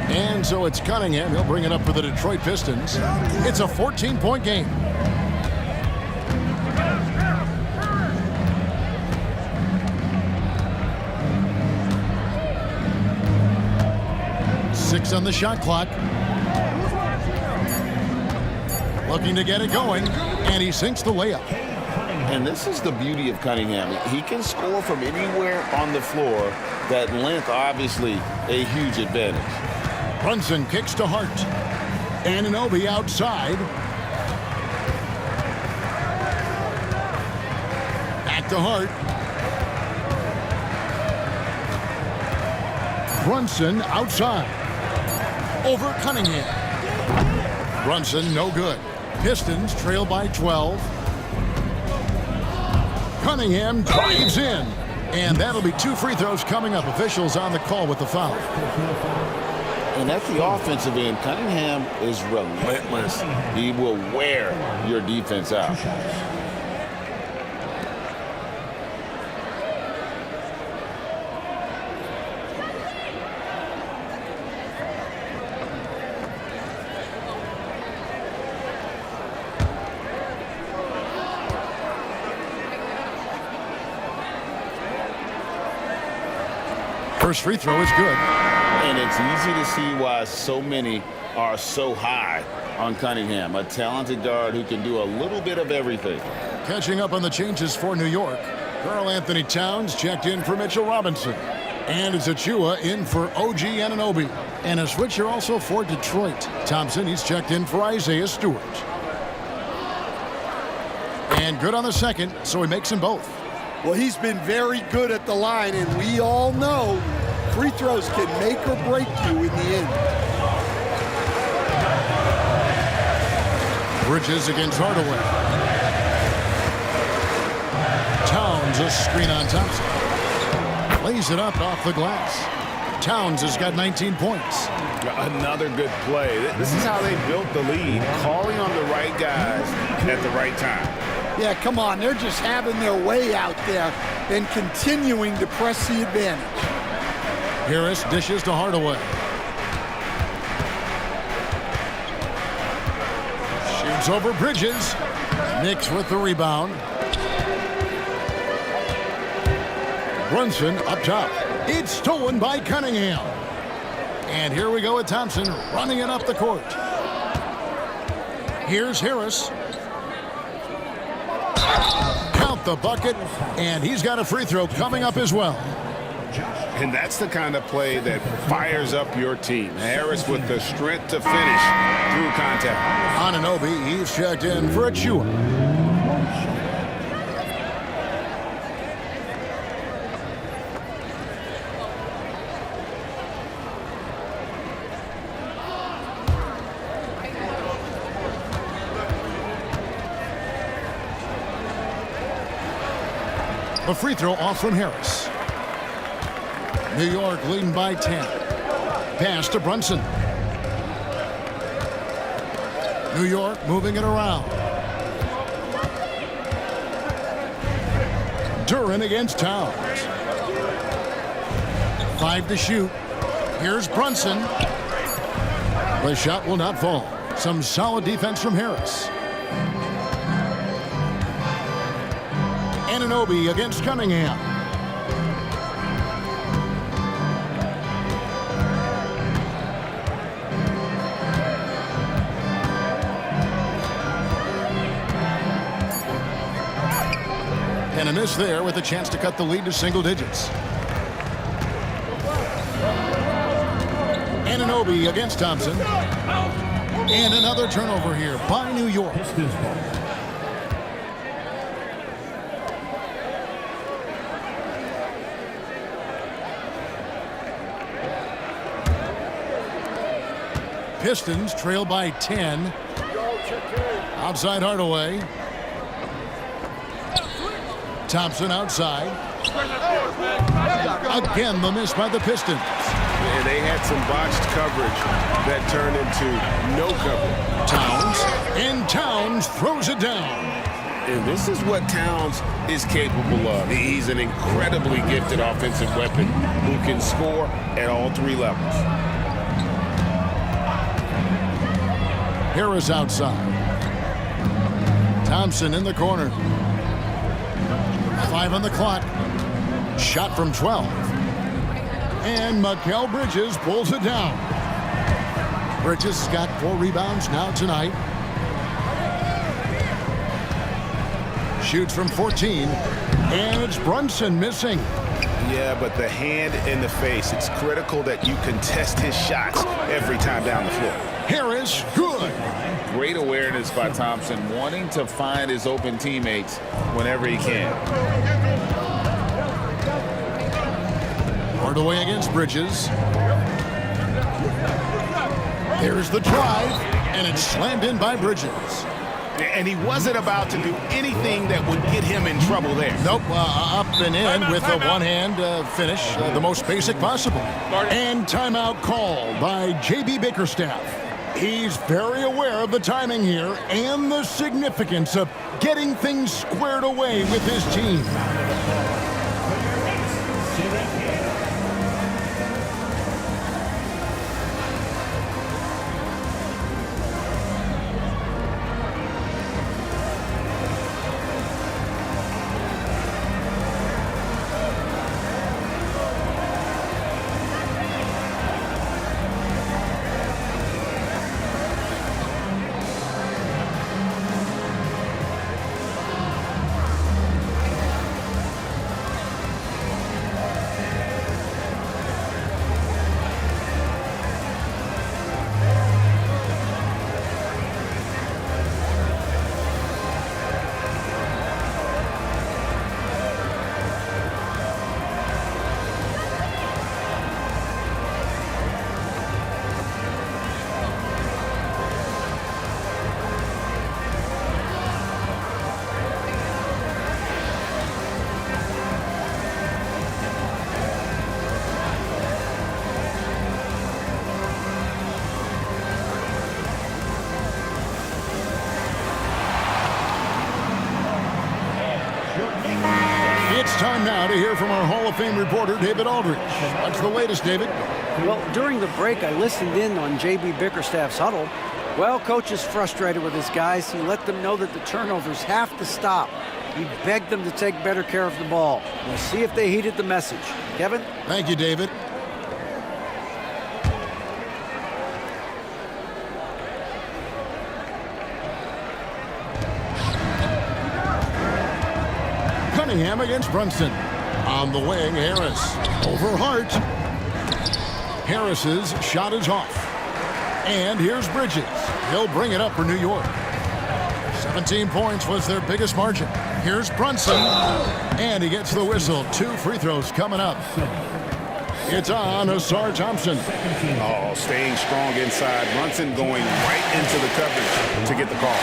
And so it's Cunningham. He'll bring it up for the Detroit Pistons. It's a 14-point game. Six on the shot clock. Looking to get it going, and he sinks the layup. And this is the beauty of Cunningham. He can score from anywhere on the floor. That length, obviously, a huge advantage. Brunson kicks to Hart. Anunoby outside. Back to Hart. Brunson outside. Over Cunningham. Brunson no good. Pistons trail by 12. Cunningham drives in. And that'll be 2 free throws coming up. Officials on the call with the foul. And at the offensive end, Cunningham is relentless. He will wear your defense out. First free throw is good. And it's easy to see why so many are so high on Cunningham, a talented guard who can do a little bit of everything. Catching up on the changes for New York. Karl Anthony Towns checked in for Mitchell Robinson. And it's Achua in for OG Anunoby. And a switcher also for Detroit. Thompson, he's checked in for Isaiah Stewart. And good on the second, so he makes them both. Well, he's been very good at the line, and we all know free throws can make or break you in the end. Bridges against Hardaway. Towns a screen on Thompson. Lays it up off the glass. Towns has got 19 points. Another good play. This is how they built the lead, calling on the right guys at the right time. Yeah, come on. They're just having their way out there and continuing to press the advantage. Harris dishes to Hardaway. Shoots over Bridges. Knicks with the rebound. Brunson up top. It's stolen by Cunningham. And here we go with Thompson running it up the court. Here's Harris. Count the bucket, and he's got a free throw coming up as well. And that's the kind of play that fires up your team. Harris with the strength to finish through contact. Anunoby, he's checked in for Achua. A free throw off from Harris. New York leading by 10. Pass to Brunson. New York moving it around. Duran against Towns. 5 to shoot. Here's Brunson. The shot will not fall. Some solid defense from Harris. Anunoby against Cunningham. And a miss there with a chance to cut the lead to single digits. Anunoby against Thompson. And another turnover here by New York. Pistons trail by 10. Outside Hardaway. Thompson outside. Again, the miss by the Pistons. And they had some botched coverage that turned into no coverage. Towns, and Towns throws it down. And this is what Towns is capable of. He's an incredibly gifted offensive weapon who can score at all 3 levels. Harris outside. Thompson in the corner. 5 on the clock. Shot from 12. And Mikal Bridges pulls it down. Bridges has got 4 rebounds now tonight. Shoots from 14. And it's Brunson missing. Yeah, but the hand in the face, it's critical that you contest his shots every time down the floor. Harris, good. Great awareness by Thompson, wanting to find his open teammates whenever he can. Hardaway against Bridges. Here's the drive, and it's slammed in by Bridges. And he wasn't about to do anything that would get him in trouble there. Nope, up and in with a one-hand finish, the most basic possible. And timeout called by J.B. Bickerstaff. He's very aware of the timing here and the significance of getting things squared away with his team. time now to hear from our Hall of Fame reporter, David Aldridge. What's the latest, David? Well, during the break, I listened in on J.B. Bickerstaff's huddle. Well, coach is frustrated with his guys. He let them know that the turnovers have to stop. He begged them to take better care of the ball. We'll see if they heeded the message. Kevin? Thank you, David. Cunningham against Brunson. On the wing, Harris. Over Hart. Harris's shot is off. And here's Bridges. He'll bring it up for New York. 17 points was their biggest margin. Here's Brunson. And he gets the whistle. 2 free throws coming up. It's on Asar Thompson. Oh, staying strong inside. Brunson going right into the coverage to get the call.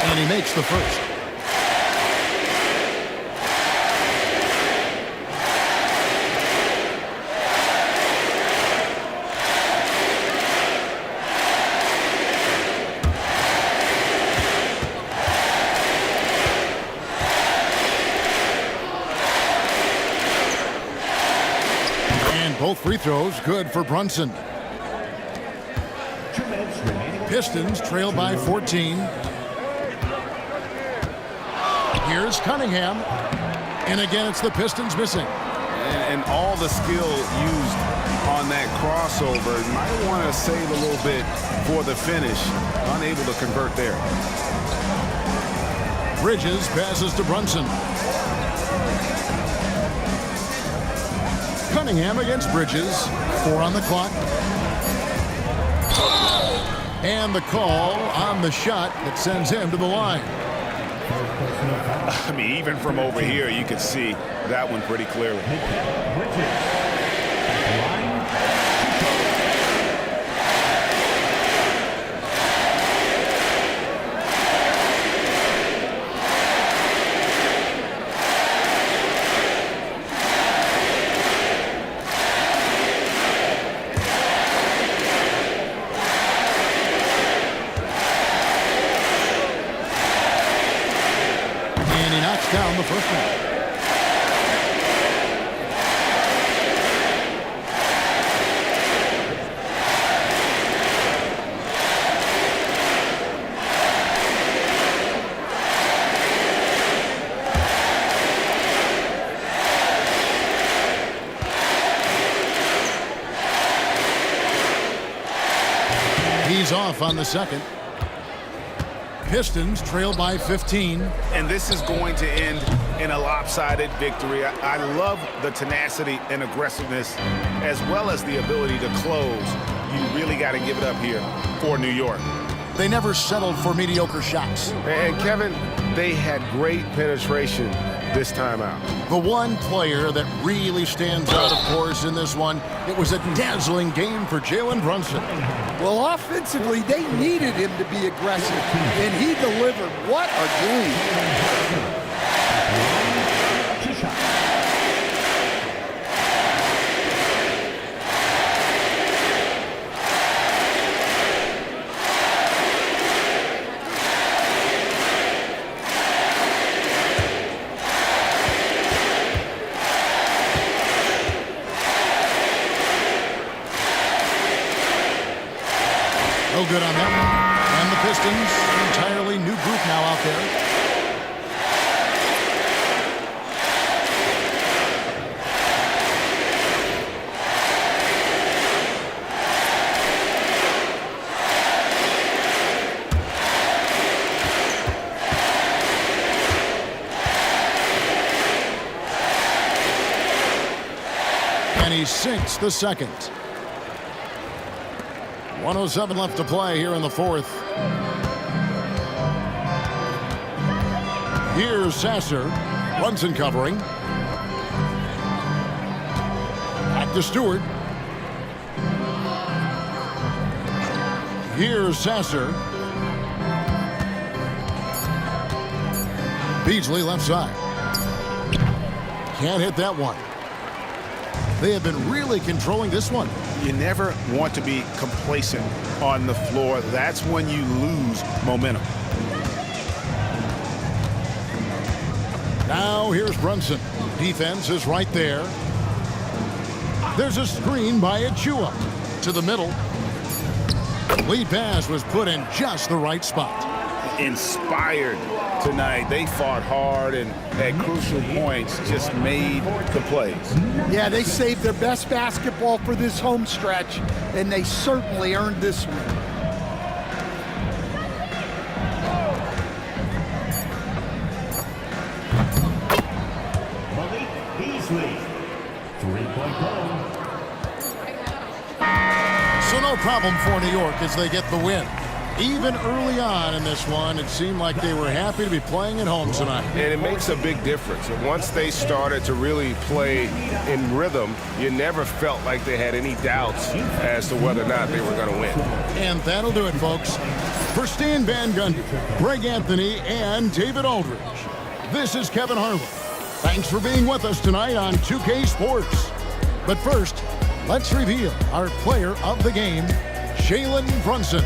And he makes the first. And both free throws good for Brunson. Pistons trail by 14. Here's Cunningham. And again, it's the Pistons missing. And all the skill used on that crossover. You might want to save a little bit for the finish. Unable to convert there. Bridges passes to Brunson. Cunningham against Bridges. 4 on the clock. And the call on the shot that sends him to the line. I mean, even from over here, you can see that one pretty clearly. Down the first one. He's off on the second. Pistons trail by 15. And this is going to end in a lopsided victory. I love the tenacity and aggressiveness as well as the ability to close. You really got to give it up here for New York. They never settled for mediocre shots. And Kevin, they had great penetration this time out. The one player that really stands out, of course, in this one, it was a dazzling game for Jalen Brunson. Well, offensively, they needed him to be aggressive, and he delivered. What a game. No good on that one. And the Pistons, an entirely new group now out there. And he sinks the second. 1:07 left to play here in the fourth. Here's Sasser. Brunson covering. Back to Stewart. Here's Sasser. Beasley left side. Can't hit that one. They have been really controlling this one. You never want to be complacent on the floor. That's when you lose momentum. Now here's Brunson. Defense is right there. There's a screen by Achua. To the middle. Lead pass was put in just the right spot. Inspired tonight. They fought hard and at crucial points just made the plays. Yeah, they saved their best basketball for this home stretch, and they certainly earned this one. Beasley. 3-point goal. So no problem for New York as they get the win. Even early on in this one, it seemed like they were happy to be playing at home tonight. And it makes a big difference. And once they started to really play in rhythm, you never felt like they had any doubts as to whether or not they were going to win. And that'll do it, folks. For Stan Van Gundy, Greg Anthony, and David Aldridge, this is Kevin Harlan. Thanks for being with us tonight on 2K Sports. But first, let's reveal our player of the game, Jalen Brunson.